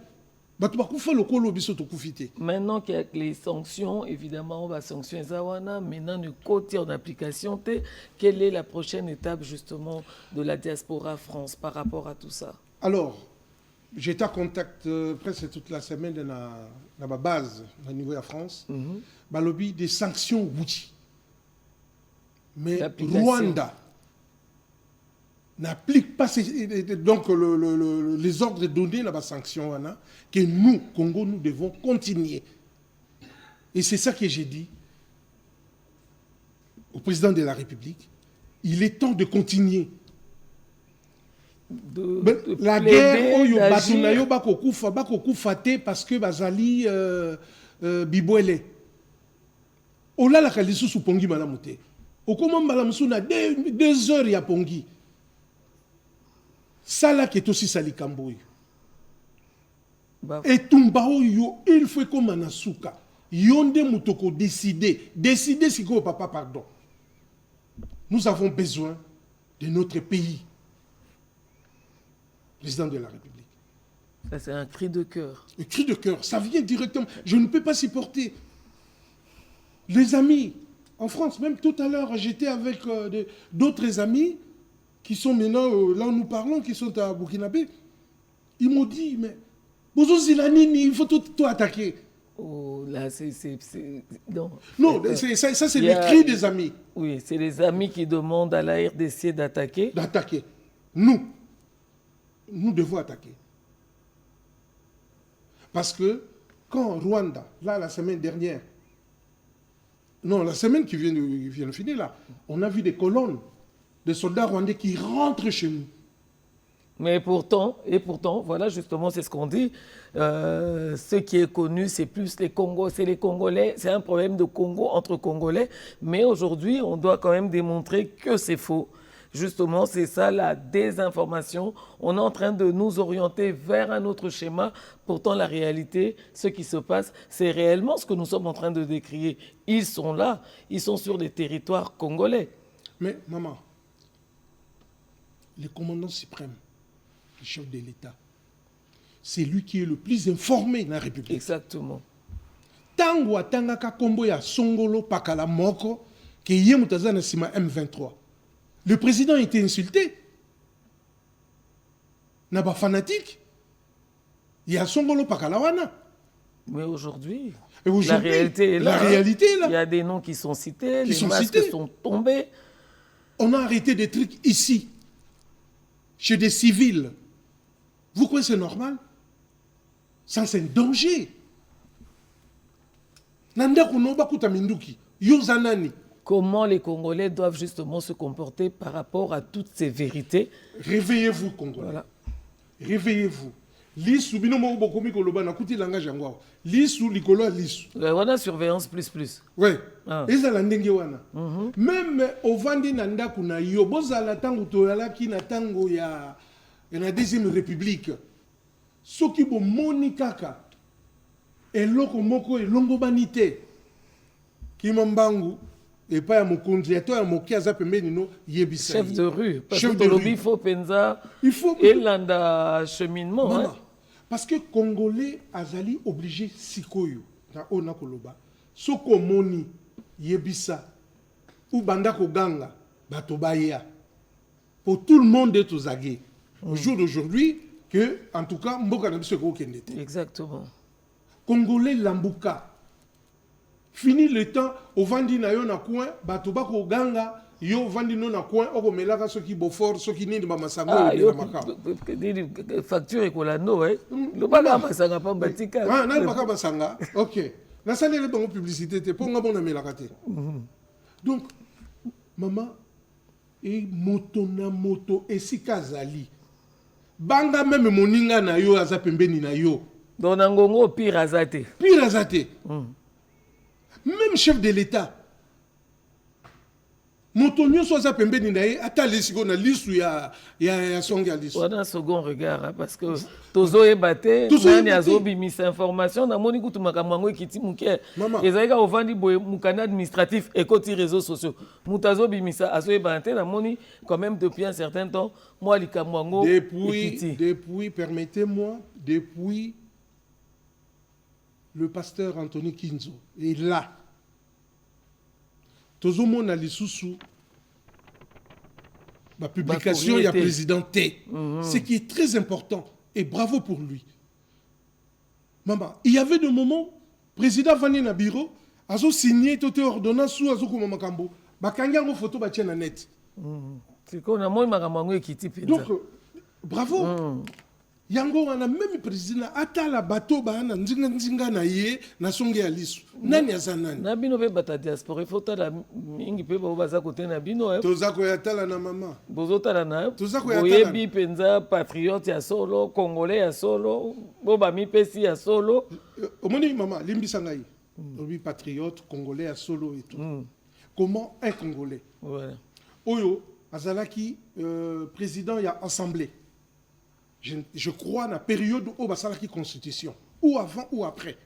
Maintenant qu'il y a les sanctions, évidemment, on va sanctionner Zawana. Maintenant, nous côté en application. Quelle est la prochaine étape, justement, de la diaspora France par rapport à tout ça? Alors, j'étais en contact presque toute la semaine dans ma base, au niveau de la France. Balobi des sanctions, oui. Mais Rwanda, n'applique pas donc les ordres donnés dans la sanction, que nous, Congo, nous devons continuer. Et c'est ça que j'ai dit au président de la République. Il est temps de continuer. La guerre, parce que Bazali Bibouele. Ola la kalisu su pongi malamuté. Okoma malamusu na 2 heures ya pongi. Sala qui est aussi salikamboy. Et tumbao yo il faut comme anasuka. Yonde mutoko décider si ko papa pardon. Nous avons besoin de notre pays. Président de la République. Ça c'est un cri de cœur. Un cri de cœur, ça vient directement. Je ne peux pas supporter. Les amis, en France, même tout à l'heure, j'étais avec d'autres amis qui sont maintenant, là où nous parlons, qui sont à Burkinabé. Ils m'ont dit, mais Bozo Zilanini, il faut tout attaquer. Oh, là, non. Non, ça c'est le cri des amis. Oui, c'est les amis qui demandent à la RDC d'attaquer. D'attaquer. Nous devons attaquer. Parce que quand Rwanda, là, la semaine dernière, non, la semaine qui vient de finir, là, on a vu des colonnes de soldats rwandais qui rentrent chez nous. Mais pourtant, voilà, justement, c'est ce qu'on dit. Ce qui est connu, c'est plus les Congos, c'est les Congolais. C'est un problème de Congo entre Congolais. Mais aujourd'hui, on doit quand même démontrer que c'est faux. Justement, c'est ça la désinformation. On est en train de nous orienter vers un autre schéma. Pourtant, la réalité, ce qui se passe, c'est réellement ce que nous sommes en train de décrier. Ils sont là, ils sont sur les territoires congolais. Mais, maman, le commandant suprême, le chef de l'État, c'est lui qui est le plus informé dans la République. Exactement. Tango atangaka kombo ya Songolo Pakala Moko, qui est mutazana sima M23. Le président a été insulté. N'a pas fanatique. Il y a Songolo Pakalawana. Mais aujourd'hui, la réalité est là. La réalité est là. Il y a des noms qui sont cités, les masques sont tombés. On a arrêté des trucs ici, chez des civils. Vous croyez que c'est normal? Ça, c'est un danger. Nanda kunoba kutaminduki. Yozanani. Comment les Congolais doivent justement se comporter par rapport à toutes ces vérités? Réveillez-vous, Congolais. Voilà. Réveillez-vous. Lisu, binomo bokomi koloba na kuti langage yango. Lisu likolo lisu. On a surveillance plus. Oui. Ezala ndenge wana. Même au vandi na ndaku na yo bozala tango toyala ki na tango ya la deuxième république. Soki bo moni kaka eloko moko elongo banité. Kimambangu et pas à mon conducteur, à mon kiaza pembeni yebisa. Chef de rue. Parce que de lobby faut penza. Il faut. Et l'anda cheminement. Hein? Parce que Congolais azali obligé sikoyo na ona koloba. Soko moni yebisa ou banda koganga batobaya. Pour tout le monde est aux aguets. Au jour d'aujourd'hui que en tout cas mboka na biso ko kendete. Exactement. Congolais lambuka. Fini le temps, au vandi na yo na coin, batoba ko ganga, yo vandi no na coin, oko melaka soki bofor, soki nini ba masango yo maka. Facture ekolano le baka masanga pa batika. Ah, na baka masanga. OK. Na salele bango publicité te ponga bona melaka te. Donc maman et moto na moto esikazali. Banga même moninga na yo aza pembeni na yo. Dona ngongo pire azate. Pire azate. Même chef de l'État. Montonio soit pembeni nae atali siko na lisu ya songa lisu. On a un second regard parce que tozo ebate nani azobi mis information na moni kutu makamwango ekiti muke. Ezalika ovandi boye mukana administratif et côté réseaux sociaux. Mutazo bimisa azo ebate na moni quand même depuis un certain temps moi likamwango depuis permettez-moi depuis le pasteur Anthony Kinzo est là. Tozo mona lisusu la publication y a présidenté. Ce qui est très important et bravo pour lui. Maman, il y avait des moments président Vani na bureau azo signé toute ordonnance sous azo ko makambo bakanga ngo photo ba tiena net. C'est qu'on a moins de qui donc bravo. Yango wana même président atala bato bana nzinga na ye na songe ya lisu nani azanani na bino be bata diaspora il faut tala mingi pe ba baza côté na bino toza ko yatala na mama bozo tala na toza ko yatala oyebi penza patriote ya solo congolais ya solo bo ba mi pesi ya solo omoni mama limbisa ngai obi patriote congolais ya solo et tout comment un congolais voilà oyo azalaki président ya assemblée. Je crois dans la période où il y a la constitution, ou avant ou après.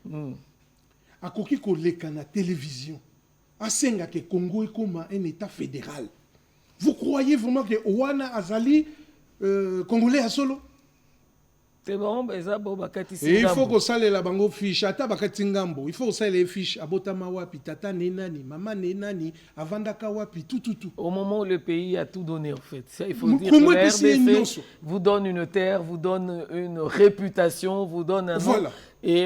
À quoi qu'il y a la télévision, à Senga que Congo est comme un État fédéral. Vous croyez vraiment que Ouana Azali Congolais à solo? C'est bon, ben ça, bon, il faut que ça les la bango fiche, ata bakatingambo. Il faut que ça les fiches. Abotama wapi, tata nenani, maman nenani, avandaka wapi, tout. Au moment où le pays a tout donné, en fait. Ça, il faut dire que la RDC vous donne une terre, vous donne une réputation, vous donne un nom. Voilà. Et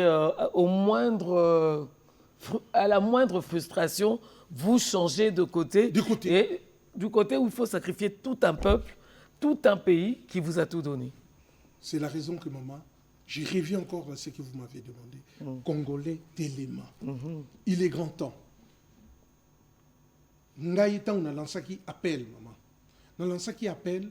à la moindre frustration, vous changez de côté. Et du côté où il faut sacrifier tout un peuple, tout un pays qui vous a tout donné. C'est la raison que, maman, je reviens encore à ce que vous m'avez demandé. Congolais, Téléma. Il est grand temps. Ngaïta, on a lancé qui appelle, maman. On a lancé qui appelle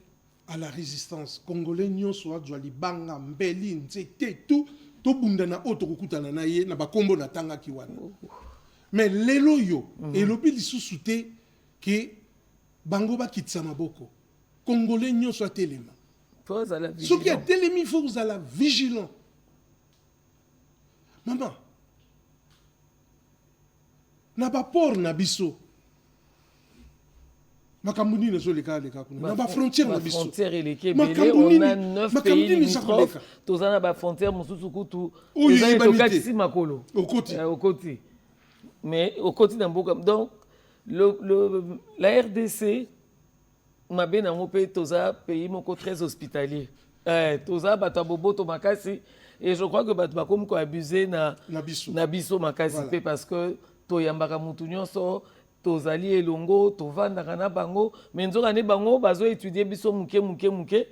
à la résistance. Congolais, nyon soit Djwali, Banga, Mbeli, Nzete, tout bundana autre kutana na ye na bakombo na tanga kiwana. Mais lelo yo, et lobi lisusuté que bango ba kitsa maboko. Congolais, nyon soit Téléma. Ce qui est télémi, il faut que vous allez vigilant. Maman, n'a pas peur na biso. Makamuni ne sont les cas n'a pas frontière na biso. Frontière et les Kébélé, on a 9 pays limitrophes. Tous en a pas frontière, Moussoukoutou. Tous en a Tokati Makolo. Au côté. Mais au côté d'un beau comme donc la RDC. Ma bien dans mon pays, toza pays moko très hospitalier. Toza batabobo to makasi et je crois que batbakom ko abusé na biso makasi pe parce que to yambaka mutu nyonso tozali elongo to vanda kana bango mais nzoka ne bango bazo étudier biso muke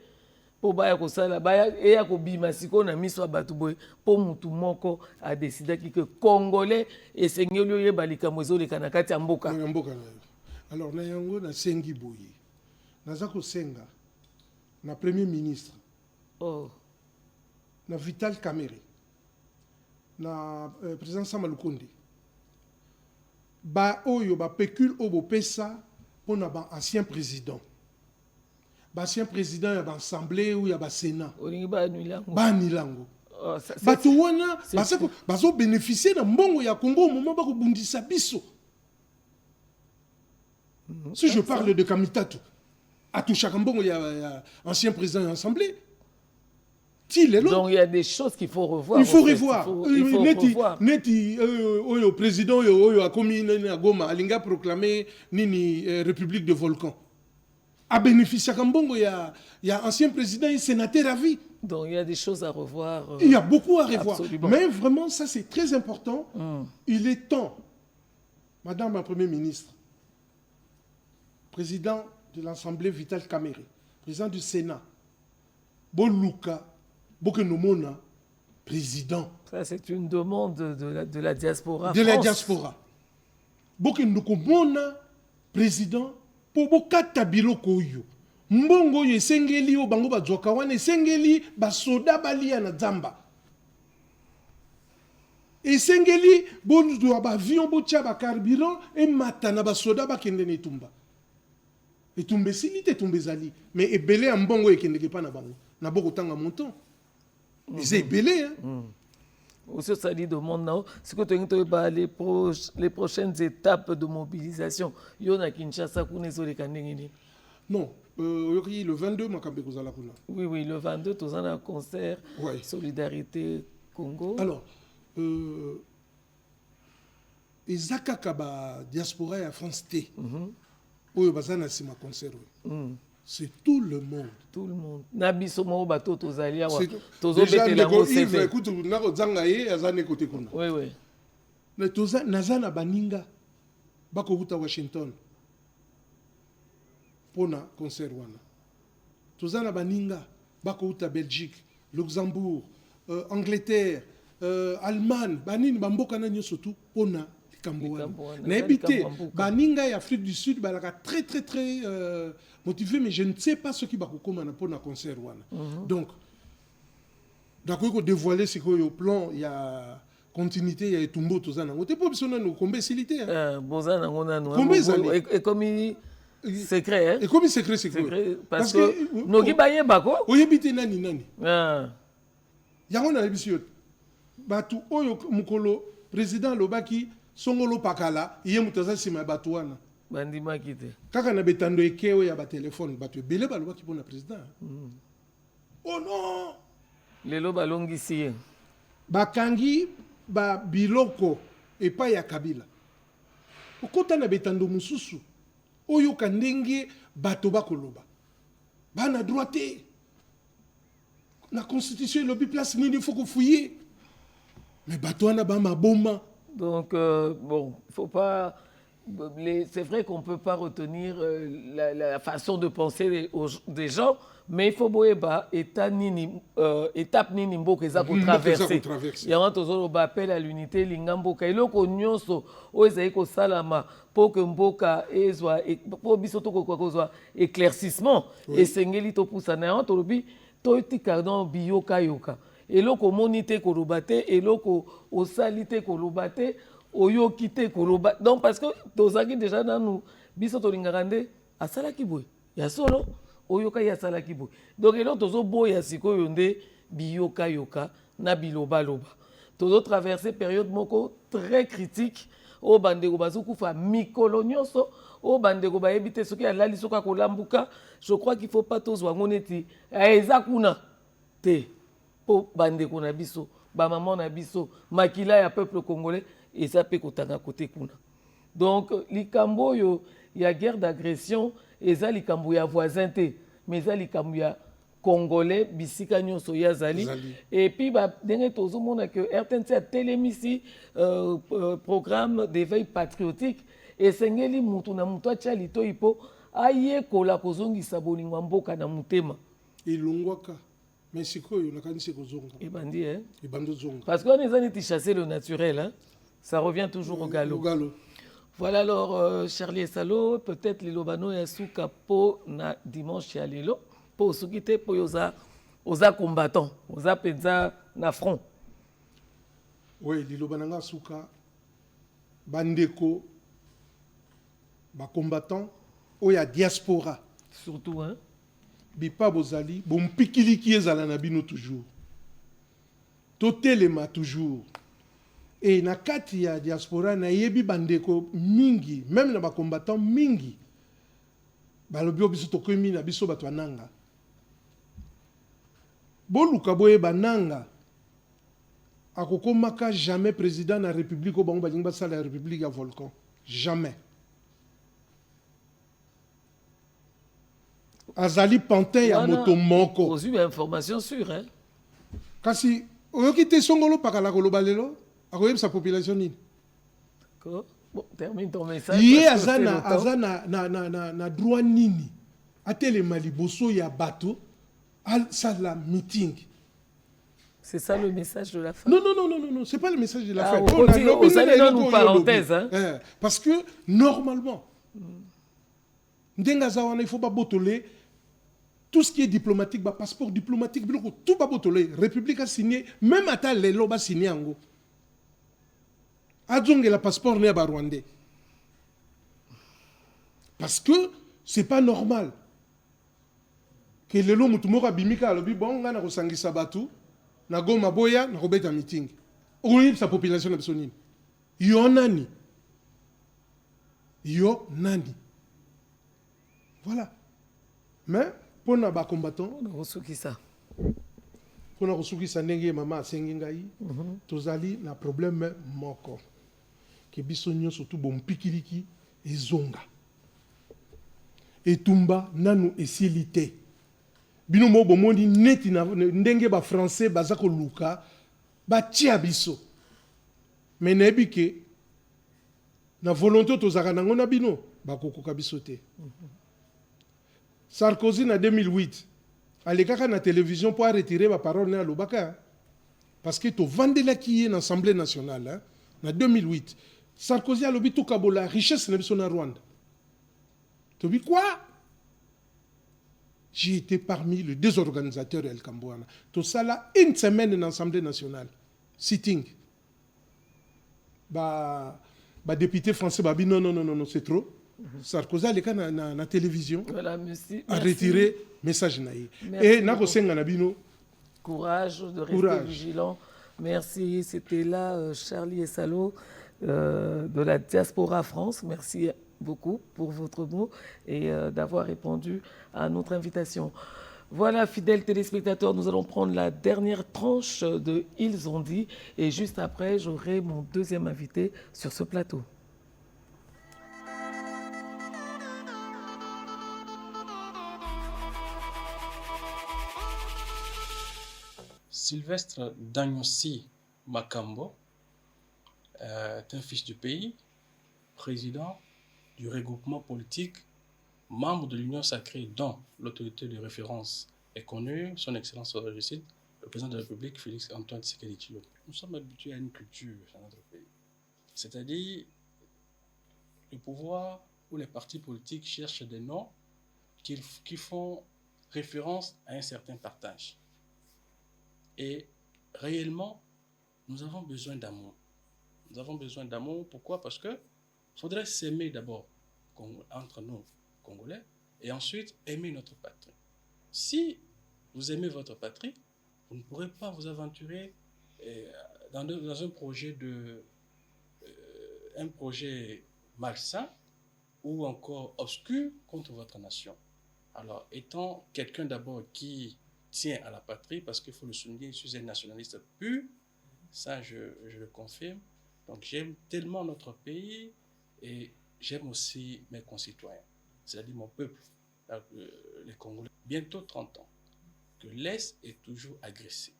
po baya ko sala baya e ya ko bima siko na miso batu boy po mutu moko a décidé que congolais et sengeli oye balika mozo le kana kati mboka. Alors na yango na sengi boye. Nazako Senga, na premier ministre, na Vital Kamerhe, na président Samalukonde, ba oyo ba pécule obo pesa pour na ba ancien président. Ba ancien président ya ba assemblée ou ya ba sénat. Ba nilango. Bato wana bazo bénéficier na mbongo ya Congo au moment ba ko bundisa biso. Si je parle de Kamitatu, à tout chaque il y a ancien président de l'Assemblée. Donc il y a des choses qu'il faut revoir. Il faut revoir. Il faut revoir. Le président a commis à Goma, Alinga proclamé Nini République de Volcan. A bénéficié il y a ancien président et sénateur à vie. Donc il y a des choses à revoir. Il y a beaucoup à revoir. Absolument. Mais vraiment, ça c'est très important. Il est temps, Madame la Première ministre, président de l'Assemblée Vital Kamerhe, président du Sénat, Boluka, Bokenomona, président. Ça, c'est une demande de la diaspora. De la diaspora. Bokenomona, président, pour Bokata Biloko yo. Mbongo ye sengeli o bango bazwaka wana sengeli basoda balia na zamba. Et sengeli bon do ba avion bo tia ba carburant et matana basoda bakende ne tumba. Et tombe sili te tombe zali mais ebele en mbongo ekende pas na bango na boko tanga montant. C'est ebele hein. Aussi ça dit demande non ce que tu as les prochaines étapes de mobilisation yona Kinshasa kunezo le kanengini. Non, le 22 makambe kozala kuna. Oui, le 22 tous en un concert Solidarité Congo. Alors ezaka kaba diaspora ya France T. Oyo bazana sima concert. C'est tout le monde. Tout le monde. Nabiso mo bato tozali awa. Déjà Yves écoute nako zanga ye azane côté kuna. Oui. Mais toza nazana baninga bako huta Washington. pona concert wana tozana baninga bakouta Belgique Luxembourg Angleterre Allemagne banini bamboka na nyonso tu pona likambo wana nayebi te baninga ya Afrique du Sud balaka très très très motivé mais je ne sais pas ce qui bakokoma na pona concert wana donc d'accord ko dévoiler ce que au plan il y a continuité il y a etumbo tozana ngote po biso nanu combesilité bozana ngona et comme secret hein et comme secret parce que noki baye bako oyebite nani yango na biso batu oyo mukolo président lobaki songolo pakala iye mutaza sima batu wana bandima kite kaka na betando ekewe ya ba telefone batu belé balobaki pona président oh non lelo balongisi bakangi ba biloko epai ya Kabila okota na betando mususu oyo kandenge bato bakoloba bana droite la constitution lobi place nini il faut que fouiller mais bato wana ba maboma donc bon faut pas c'est vrai qu'on peut pas retenir la façon de penser des gens mais il faut boyeba étape nini mboka eza ko traverser yango tozolo ba appel à l'unité lingamboka eloko nyonso o ezai ko salama pour que mboka ezwa pour biso to ko kozwa éclaircissement esengeli to pusana yango tolobi to tika dans biyoka yoka eloko monité ko lobate eloko osalité ko lobate oyoki te ko loba donc parce que tozaki déjà dans nous biso to lingaka nde asalaki boy ya solo oyoka ya salaki boy donc eloko tozo boya sikoyo nde biyoka yoka na biloba loba tozo traverser période moko très critique o bandeko bazokufa mikolo nyonso o bandeko bayebi te soki alali soki akolambuka je crois qu'il faut pas tozwa ngo neti eza kuna te po bandeko na biso bamaman na biso makila ya peuple congolais eza pe kotanga kote kuna donc likambo oyo ya guerre d'agression eza likambo ya voisin te mais eza likambo ya congolais bisika nyonso ya zali et puis ba ndenge tozomona que RTNC a télémisi programme d'éveil patriotique esengeli mutu na mutu atia litoi po ayekola kozongisa bolingo mboka na mutema ilungwaka mais sikoyo nakanisi kozonga ebandi ebando zonga parce qu'on est allé chasser le naturel hein ça revient toujours au galop. Voilà alors Charlie et Salo peut-être les lobano ya suka po na dimanche ya lelo po sukite po oza combattant oza penza na front. Oui, les lobana suka bandeko ba combattant o ya diaspora surtout hein bipa bozali bon pikili ki ezala na bino toujours. Totelema toujours. Et na kati ya diaspora na yebi bandeko mingi même na ba combattant mingi balobi biso tokomi na biso bato ananga boluka boye bananga akokomaka jamais président na république o bango balingi basala la république ya volcan jamais azali pantin ya moto moko aux une information sûre hein kasi oyoki te songolo pakala koloba lelo akoyeb sa population nini bon termine ton message ye azana droit nini atelema liboso ya bato sala meeting. C'est ça le message de la fin? Non, c'est pas le message de la fin. On s'allait dans une parenthèse. Hein? Parce que normalement, il ne faut pas botoler tout ce qui est diplomatique, passeport diplomatique, tout pas botoler. République a signé, même à les loba signé en go. Adjong la passeport n'est pas rwandais. Parce que c'est pas normal que les lois mutumora bimika lobi bon ngana kosangisa batu na goma boya na kobeta meeting. Oyi sa population na bisonini. Yo nani? Voilà. Mais pour na ba combattant, on resuki ça. Pour na resuki ça ndenge mama asengi ngai. Tozali na problème moko. Que bisonyo surtout bon pikiliki ezonga. Etumba nanu esilité. Bino mo bomondi neti na ndenge ba français bazako luka ba tia biso. Mais nebike na volonté tozaka nango na bino ba kokoka biso te. Sarkozy en 2008, à l'écart de la télévision pour retirer ma parole à l'Obaka. Parce que tu vendais la qui est dans l'Assemblée nationale en 2008. Sarkozy a lobby tout Kabola, richesse n'est pas en Rwanda. Tu dis quoi? J'ai été parmi les deux organisateurs El Kambouana. Tout ça là, une semaine dans l'Assemblée nationale. Sitting. Député français, non, c'est trop. Sarkozy a la télévision. Voilà, merci. A retiré le message. Et courage de rester vigilant. Merci. C'était là Charlie Essalo de la Diaspora France. Merci beaucoup pour votre mot et d'avoir répondu à notre invitation. Voilà, fidèles téléspectateurs, nous allons prendre la dernière tranche de Ils ont dit et juste après, j'aurai mon deuxième invité sur ce plateau. Sylvestre Dagnossi Makambo est un fils du pays, président du regroupement politique, membre de l'Union sacrée dont l'autorité de référence est connue, son Excellence, je cite, le président de la République, Félix Antoine Tshisekedi Tshilombo. Nous sommes habitués à une culture dans notre pays, c'est-à-dire le pouvoir ou les partis politiques cherchent des noms qui font référence à un certain partage. Et réellement, nous avons besoin d'amour. Nous avons besoin d'amour, pourquoi? Parce qu'il faudrait s'aimer d'abord entre nous, Congolais, et ensuite aimer notre patrie. Si vous aimez votre patrie, vous ne pourrez pas vous aventurer dans un projet malsain ou encore obscur contre votre nation. Alors, étant quelqu'un d'abord qui tient à la patrie, parce qu'il faut le souligner, je suis un nationaliste pur, ça je le confirme. Donc j'aime tellement notre pays et j'aime aussi mes concitoyens, c'est-à-dire mon peuple, les Congolais. Bientôt 30 ans, que l'Est est toujours agressé.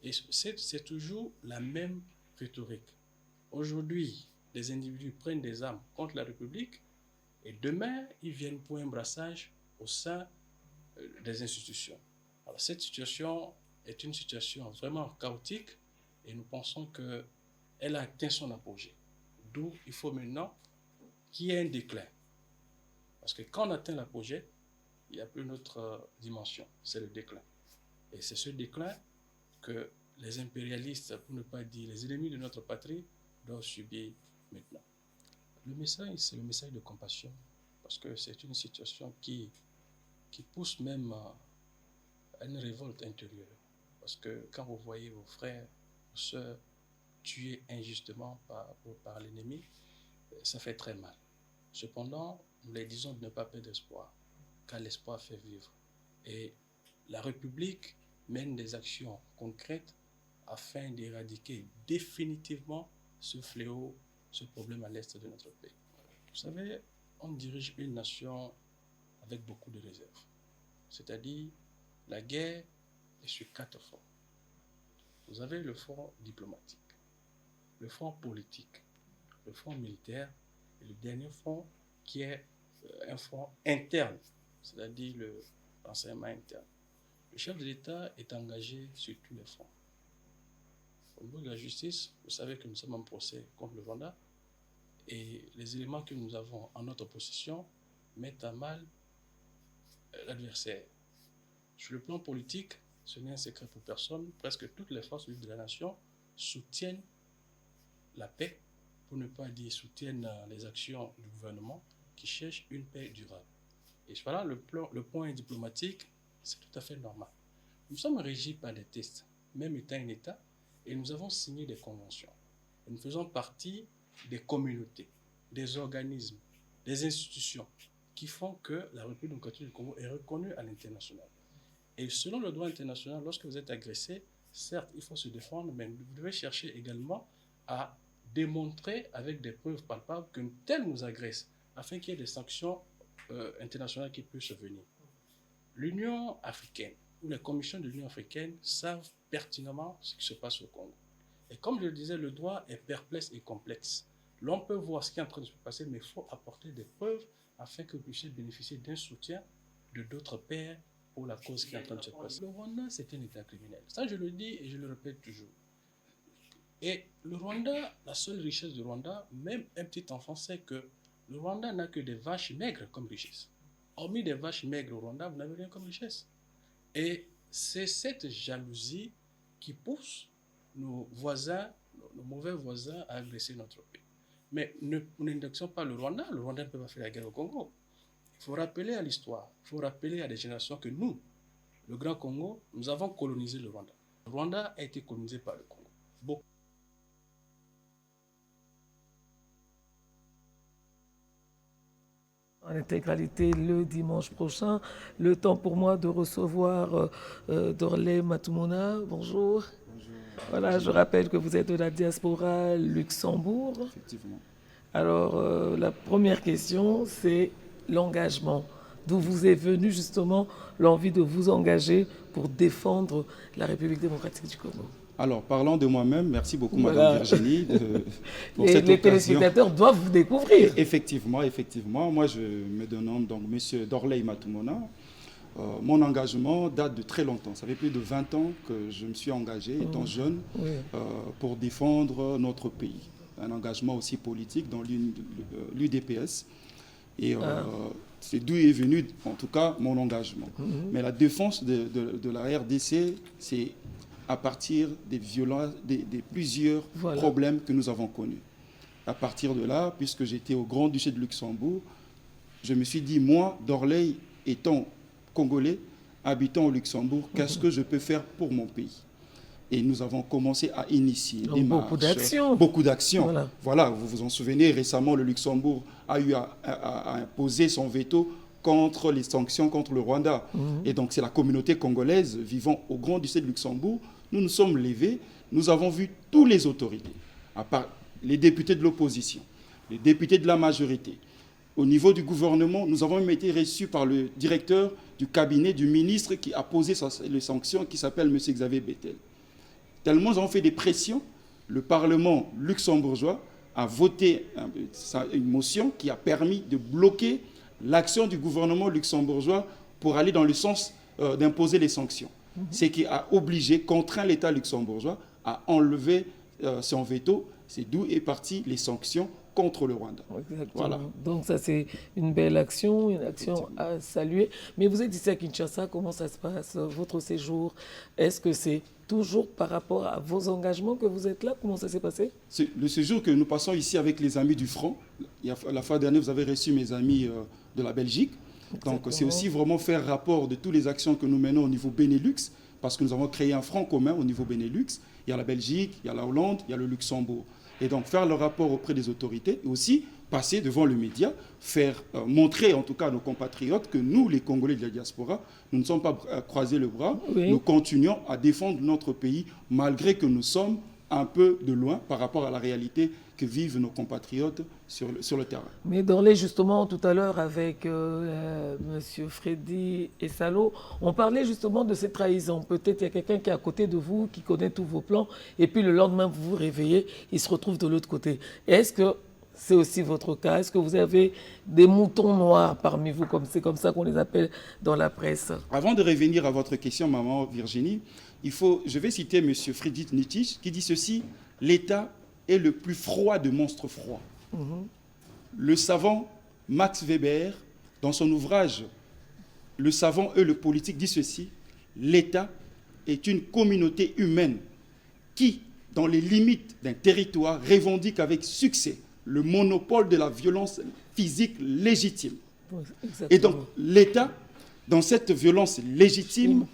Et c'est toujours la même rhétorique. Aujourd'hui, les individus prennent des armes contre la République et demain, ils viennent pour un brassage au sein des institutions. Alors, cette situation est une situation vraiment chaotique et nous pensons qu'elle a atteint son apogée. D'où il faut maintenant qu'il y ait un déclin. Parce que quand on atteint l'apogée, il n'y a plus une autre dimension, c'est le déclin. Et c'est ce déclin que les impérialistes, pour ne pas dire les ennemis de notre patrie, doivent subir maintenant. Le message, c'est le message de compassion, parce que c'est une situation qui pousse même à une révolte intérieure. Parce que quand vous voyez vos frères, vos sœurs tués injustement par l'ennemi, ça fait très mal. Cependant, nous les disons de ne pas perdre espoir, car l'espoir fait vivre. Et la République mène des actions concrètes afin d'éradiquer définitivement ce fléau, ce problème à l'est de notre pays. Vous savez, on dirige une nation avec beaucoup de réserves. C'est-à-dire, la guerre est sur 4 fronts. Vous avez le front diplomatique, le front politique, le front militaire et le dernier front qui est un front interne, c'est-à-dire l'enseignement interne. Le chef de l'État est engagé sur tous les fronts. Au niveau de la justice, vous savez que nous sommes en procès contre le Rwanda et les éléments que nous avons en notre possession mettent à mal l'adversaire. Sur le plan politique, ce n'est un secret pour personne, presque toutes les forces vives de la nation soutiennent la paix, pour ne pas dire soutiennent les actions du gouvernement qui cherche une paix durable. Et voilà, le point diplomatique, c'est tout à fait normal. Nous sommes régis par des tests, même étant un État, et nous avons signé des conventions. Et nous faisons partie des communautés, des organismes, des institutions qui font que la République démocratique du Congo est reconnue à l'international. Et selon le droit international, lorsque vous êtes agressé, certes, il faut se défendre, mais vous devez chercher également à démontrer avec des preuves palpables qu'une telle nous agresse, afin qu'il y ait des sanctions internationales qui puissent venir. L'Union africaine, ou les commissions de l'Union africaine, savent pertinemment ce qui se passe au Congo. Et comme je le disais, le droit est perplexe et complexe. L'on peut voir ce qui est en train de se passer, mais il faut apporter des preuves afin que vous puissiez bénéficier d'un soutien de d'autres pères pour la cause qui est en train de se passer. Le Rwanda, c'est un État criminel. Ça, je le dis et je le répète toujours. Et le Rwanda, la seule richesse du Rwanda, même un petit enfant sait que le Rwanda n'a que des vaches maigres comme richesse. Hormis des vaches maigres au Rwanda, vous n'avez rien comme richesse. Et c'est cette jalousie qui pousse nos voisins, nos mauvais voisins à agresser notre pays. Mais nous n'indexons pas le Rwanda ne peut pas faire la guerre au Congo. Il faut rappeler à l'histoire, il faut rappeler à des générations que nous, le Grand Congo, nous avons colonisé le Rwanda. Le Rwanda a été colonisé par le Congo. Beaucoup. En intégralité le dimanche prochain. Le temps pour moi de recevoir Dorley Matumona. Bonjour. Bonjour. Voilà, je rappelle que vous êtes de la diaspora Luxembourg. Effectivement. Alors, la première question, c'est l'engagement. D'où vous est venue justement l'envie de vous engager pour défendre la République démocratique du Congo? Alors, parlant de moi-même, merci beaucoup, Voilà. Madame Virginie, pour les cette occasion. téléspectateurs doivent vous découvrir. Effectivement. Moi, je me dénomme donc Monsieur Dorley Matumona. Mon engagement date de très longtemps. Ça fait plus de 20 ans que je me suis engagé, étant jeune, pour défendre notre pays. Un engagement aussi politique dans l'UDPS. Et c'est d'où est venu, en tout cas, mon engagement. Mais la défense de la RDC, c'est à partir des violences, des plusieurs problèmes que nous avons connus. À partir de là, puisque j'étais au Grand-Duché de Luxembourg, je me suis dit, moi, Dorley, étant Congolais, habitant au Luxembourg, qu'est-ce que je peux faire pour mon pays? Et nous avons commencé à initier des marches. Beaucoup d'actions. Beaucoup d'actions. Voilà. Vous vous en souvenez, récemment, le Luxembourg a eu à imposer son veto contre les sanctions contre le Rwanda. Et donc, c'est la communauté congolaise vivant au Grand-Duché de Luxembourg. Nous nous sommes levés, nous avons vu toutes les autorités, à part les députés de l'opposition, les députés de la majorité. Au niveau du gouvernement, nous avons même été reçus par le directeur du cabinet du ministre qui a posé les sanctions, qui s'appelle M. Xavier Bettel. Tellement nous avons fait des pressions, le Parlement luxembourgeois a voté une motion qui a permis de bloquer l'action du gouvernement luxembourgeois pour aller dans le sens d'imposer les sanctions. Ce qui a obligé, contraint l'État luxembourgeois à enlever son veto. C'est d'où est parti les sanctions contre le Rwanda. Exactement. Voilà. Donc ça, c'est une belle action, une action à saluer. Mais vous êtes ici à Kinshasa, comment ça se passe, votre séjour? Est-ce que c'est toujours par rapport à vos engagements que vous êtes là? Comment ça s'est passé? Le séjour que nous passons ici avec les amis du Front, la fois dernière, vous avez reçu mes amis de la Belgique. Donc c'est aussi vraiment faire rapport de toutes les actions que nous menons au niveau Benelux, parce que nous avons créé un front commun au niveau Benelux. Il y a la Belgique, il y a la Hollande, il y a le Luxembourg. Et donc faire le rapport auprès des autorités et aussi passer devant le média, faire montrer en tout cas à nos compatriotes que nous, les Congolais de la diaspora, nous ne sommes pas croisés le bras, nous continuons à défendre notre pays malgré que nous sommes un peu de loin par rapport à la réalité que vivent nos compatriotes sur le terrain. Mais Dorley, justement, tout à l'heure, avec M. Freddy et Salo, on parlait justement de cette trahison. Peut-être il y a quelqu'un qui est à côté de vous, qui connaît tous vos plans, et puis le lendemain, vous vous réveillez, il se retrouve de l'autre côté. Est-ce que c'est aussi votre cas? Est-ce que vous avez des moutons noirs parmi vous, comme c'est comme ça qu'on les appelle dans la presse? Avant de revenir à votre question, maman Virginie, je vais citer M. Friedrich Nietzsche qui dit ceci: l'État est le plus froid de monstres froids. Le savant Max Weber, dans son ouvrage « Le savant et le politique », dit ceci: l'État est une communauté humaine qui, dans les limites d'un territoire, revendique avec succès le monopole de la violence physique légitime. Et donc l'État, dans cette violence légitime,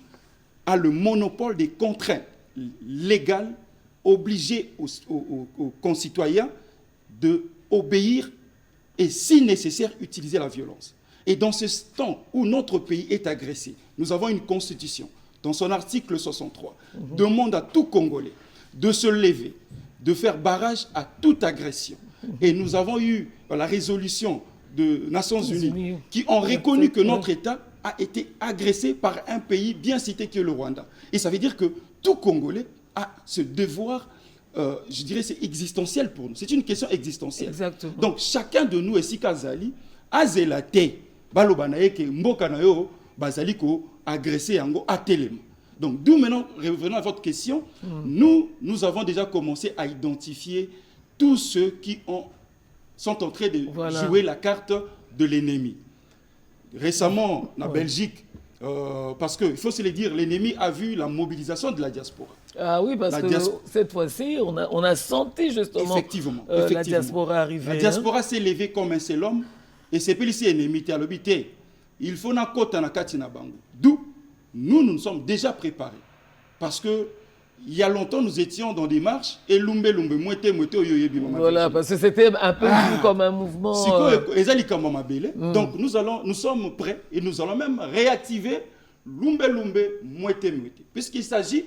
a le monopole des contraintes légales obliger aux concitoyens d'obéir et, si nécessaire, utiliser la violence. Et dans ce temps où notre pays est agressé, nous avons une constitution, dans son article 63, demande à tout Congolais de se lever, de faire barrage à toute agression. Et nous avons eu la résolution des Nations Unies qui ont reconnu que notre État a été agressé par un pays bien cité qui est le Rwanda. Et ça veut dire que tout Congolais a ce devoir, je dirais, c'est existentiel pour nous. C'est une question existentielle. Donc chacun de nous, ici Kazali, a zélaté, balobanaye ke mboka na yo, bazali ko agresser yango à Télém. Donc d'où maintenant, revenons à votre question, nous avons déjà commencé à identifier tous ceux qui sont en train de jouer la carte de l'ennemi. Récemment, en Belgique, parce qu'il faut se le dire, l'ennemi a vu la mobilisation de la diaspora. Ah oui, parce que cette fois-ci, on a senti justement la diaspora arriver. La diaspora s'est levée comme un seul homme, et c'est pas ici ennemi, à l'obité. Il faut na kota na katina bango. D'où nous sommes déjà préparés. Parce que il y a longtemps, nous étions dans des marches et voilà, parce que c'était un peu comme un mouvement. Donc nous sommes prêts et nous allons même réactiver puisqu'il s'agit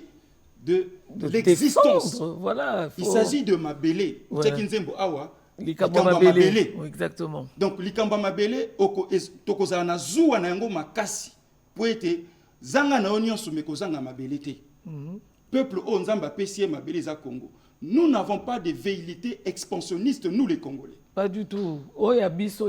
de l'existence. Voilà, il s'agit de Mabélé. Exactement. Donc Likamba Mabélé, tokozala na zuwa na yango makasi po ete zanga na onyo sumeko zanga Mabélé te. Peuple Onzamba PCM Mabélé Congo. Nous n'avons pas de velléité expansionniste, nous les Congolais. Pas du tout. Oyabiso.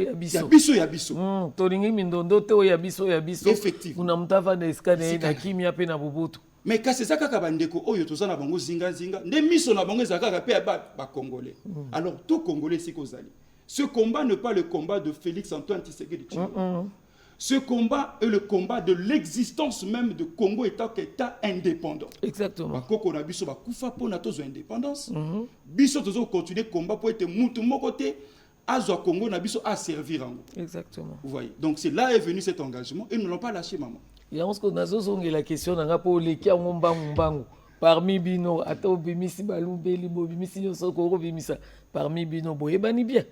Tolingi mindondo te oyabiso. Effectivement. Unamtava na eskane na kimia pe na bubutu. Mais quand c'est ça kaka bandeko oyo tozana bango zinga ne miso na bango ezaka pe ba Congolais. Alors tout Congolais c'est kozali. Ce combat n'est pas le combat de Félix Antoine Tshisekedi. Ce combat est le combat de l'existence même de Congo étant qu'État indépendant. Exactement. Koko na biso ba kufa po na tozo indépendance. Biso tozo continuer combat pour être mutu moko te azwa Congo na biso à servir en. Exactement. Vous voyez. Donc c'est là est venu cet engagement et nous n'allons pas lâcher maman. Il y a onze nazo zongi la question nanga po leki ya mbangu. Parmi bino ato bimisi balumbeli bo bimisi nyoso ko bimisa parmi bino boyebani bien.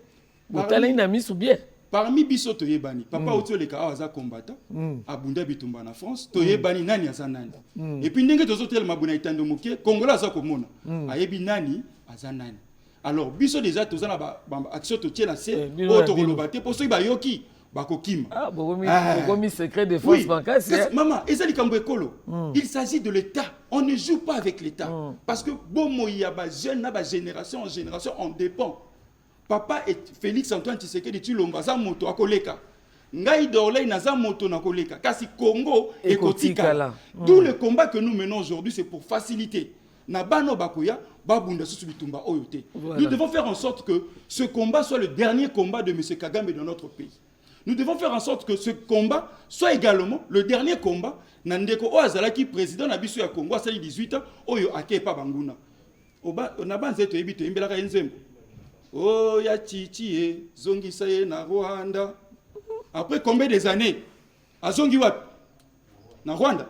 Botala ina misu bien. Parmi biso toyebani papa otio le ka aza combattant abunda bitumba na France toyebani nani aza nani et puis ndenge tozo tel mabuna itando mokie Congolais aza komona ayebi nani aza nani. Alors biso déjà tozana ba action to tiena se auto kolobate pour ceux ba yoki bakokima bokomi secret de force bankasi maman ezali kambo ekolo. Il s'agit de l'État, on ne joue pas avec l'État parce que bomo ya ba jeune na ba génération en génération on dépend. Papa et Félix Antoine Tshisekedi Tshilombo za moto akoleka. Ngai Dorley naza moto na koleka. Kasi Congo ekotikala. Tout le combat que nous menons aujourd'hui c'est pour faciliter. Na bano bakoya babunda susu bitumba oyote. Nous devons faire en sorte que ce combat soit le dernier combat de M. Kagame dans notre pays. Nous devons faire en sorte que ce combat soit également le dernier combat nandeko oazalaki président na biso ya Congo asali 18 ans oyo akepa banguna. Oba na banzeto ebito imbelaka enzembo. Oh, ya Chichi, Zongi Saye na Rwanda. Après combien des années à Zongi Wap, na Rwanda.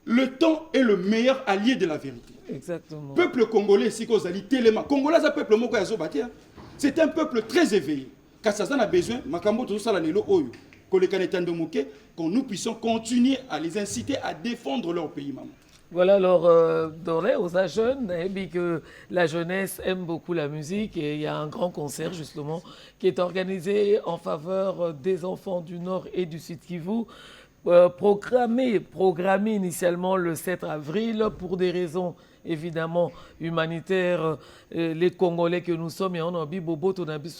Le temps est le meilleur allié de la vérité. Exactement. Peuple congolais, si vous allez téléma. Congolais, c'est un peuple moko yazo batia. C'est un peuple très éveillé. Car ça a besoin, makambo tout ça la nelo oyo. Que nous puissions continuer à les inciter à défendre leur pays, maman. Voilà, alors, Dorley, aux jeunes, et puis que la jeunesse aime beaucoup la musique et il y a un grand concert justement qui est organisé en faveur des enfants du Nord et du Sud Kivu, programmé initialement le 7 avril pour des raisons évidemment humanitaires. Les Congolais que nous sommes, et on a dit Bobo, on a dit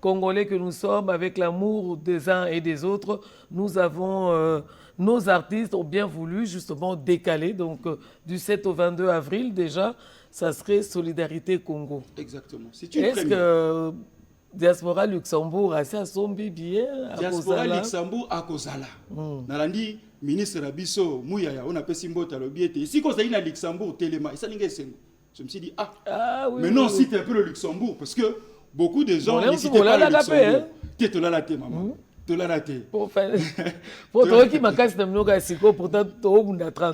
Congolais que nous sommes, avec l'amour des uns et des autres, nous avons... nos artistes ont bien voulu justement décaler, donc du 7 au 22 avril déjà, ça serait Solidarité Congo. Exactement. C'est une Est-ce que Diaspora Luxembourg a ça son bien Diaspora Luxembourg à Kozala. Nalandi ministre Rabiso Mouyaya, on appelle Simbo Talobiete. Ici quand ça y a Luxembourg Téléma, ça n'engage pas. Je me suis dit oui, mais non, cite un peu le Luxembourg parce que beaucoup de gens ne citent pas le Luxembourg. T'es là la thé maman.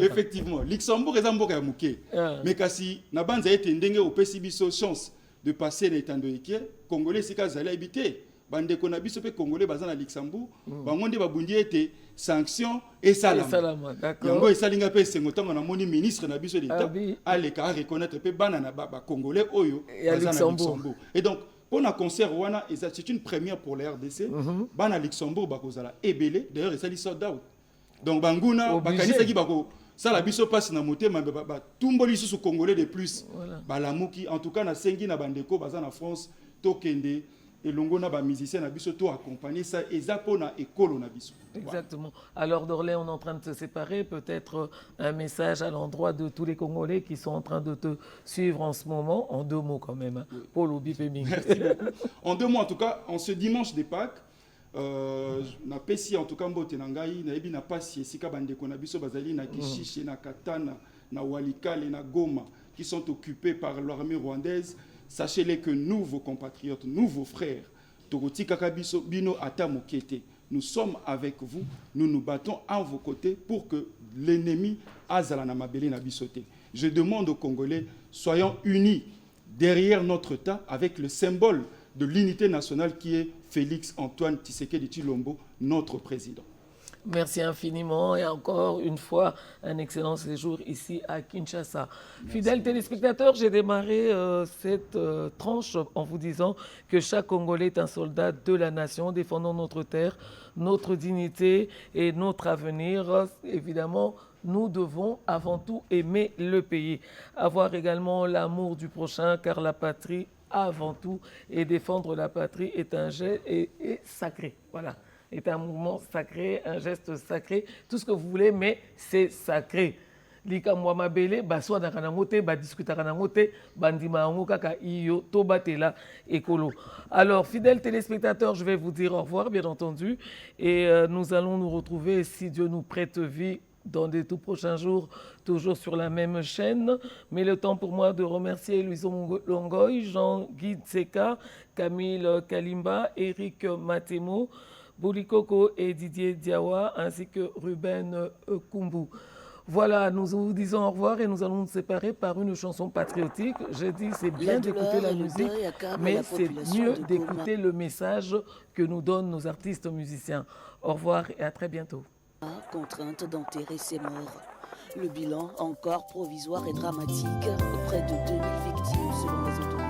Effectivement, Luxembourg est un bon mouké. Mais kasi na banza ete ndenge opesi biso chance de passer les temps de Ike, Congolais c'est kazala habité. Bande kona biso pe Congolais bazana Luxembourg, bangonde babundi ete sanction et salama. Yango esalinga pe sengotango na moni ministre na biso d'État aleka reconnaître pe bana na ba Congolais oyo bazana Luxembourg. Et donc pour un concert, c'est une première pour la RDC. Bana Luxembourg, bakozala ebele. D'ailleurs, ils sont sold out. Donc Banguna, bakanisa ki bako ça la biso passe na moté ma tumboli sous Congolais de plus. Balamuki en tout cas na sengi na bandeko baza na France tokende elongo na ba musicien na biso to accompagner ça ezapona ekolo na biso. Exactement. Alors Dorlé, on est en train de se séparer, peut-être un message à l'endroit de tous les Congolais qui sont en train de te suivre en ce moment, en 2 mots quand même. Oui. Paul Obipeming. Merci beaucoup. En 2 mots en tout cas, en ce dimanche des Pâques, na pesi en tout cas mbote na ngai na yebi na pasi esika bandeko na biso bazali na Kishishe na Katana na Walikale na Goma qui sont occupés par l'armée rwandaise. Sachez-les que nous, vos compatriotes, nous, vos frères, Toroti Kakabiso Bino Atamokete, nous sommes avec vous, nous nous battons à vos côtés pour que l'ennemi Azala Mabele Nabisote. Je demande aux Congolais, soyons unis derrière notre tas avec le symbole de l'unité nationale qui est Félix Antoine Tshisekedi Tshilombo, notre président. Merci infiniment et encore une fois, un excellent séjour ici à Kinshasa. Merci. Fidèles téléspectateurs, j'ai démarré cette tranche en vous disant que chaque Congolais est un soldat de la nation, défendant notre terre, notre dignité et notre avenir. Évidemment, nous devons avant tout aimer le pays, avoir également l'amour du prochain, car la patrie avant tout, et défendre la patrie est un geste et sacré. Voilà. Est un mouvement sacré, un geste sacré, tout ce que vous voulez, mais c'est sacré. Lika mwama bele, baswa na kanangote, ba discuta kanangote, bandima ango kaka iyo, tobatela ekolo. Alors, fidèles téléspectateurs, je vais vous dire au revoir, bien entendu, et nous allons nous retrouver, si Dieu nous prête vie, dans des tout prochains jours, toujours sur la même chaîne. Mais le temps pour moi de remercier Louison Longoy, Jean-Guy Tseka, Camille Kalimba, Eric Matemo, Boulikoko et Didier Diawa, ainsi que Ruben Kumbu. Voilà, nous vous disons au revoir et nous allons nous séparer par une chanson patriotique. J'ai dit, c'est bien d'écouter la musique, mais c'est mieux d'écouter le message que nous donnent nos artistes musiciens. Au revoir et à très bientôt. Contrainte d'enterrer ses morts. Le bilan encore provisoire et dramatique, près de 2000 victimes selon les autorités.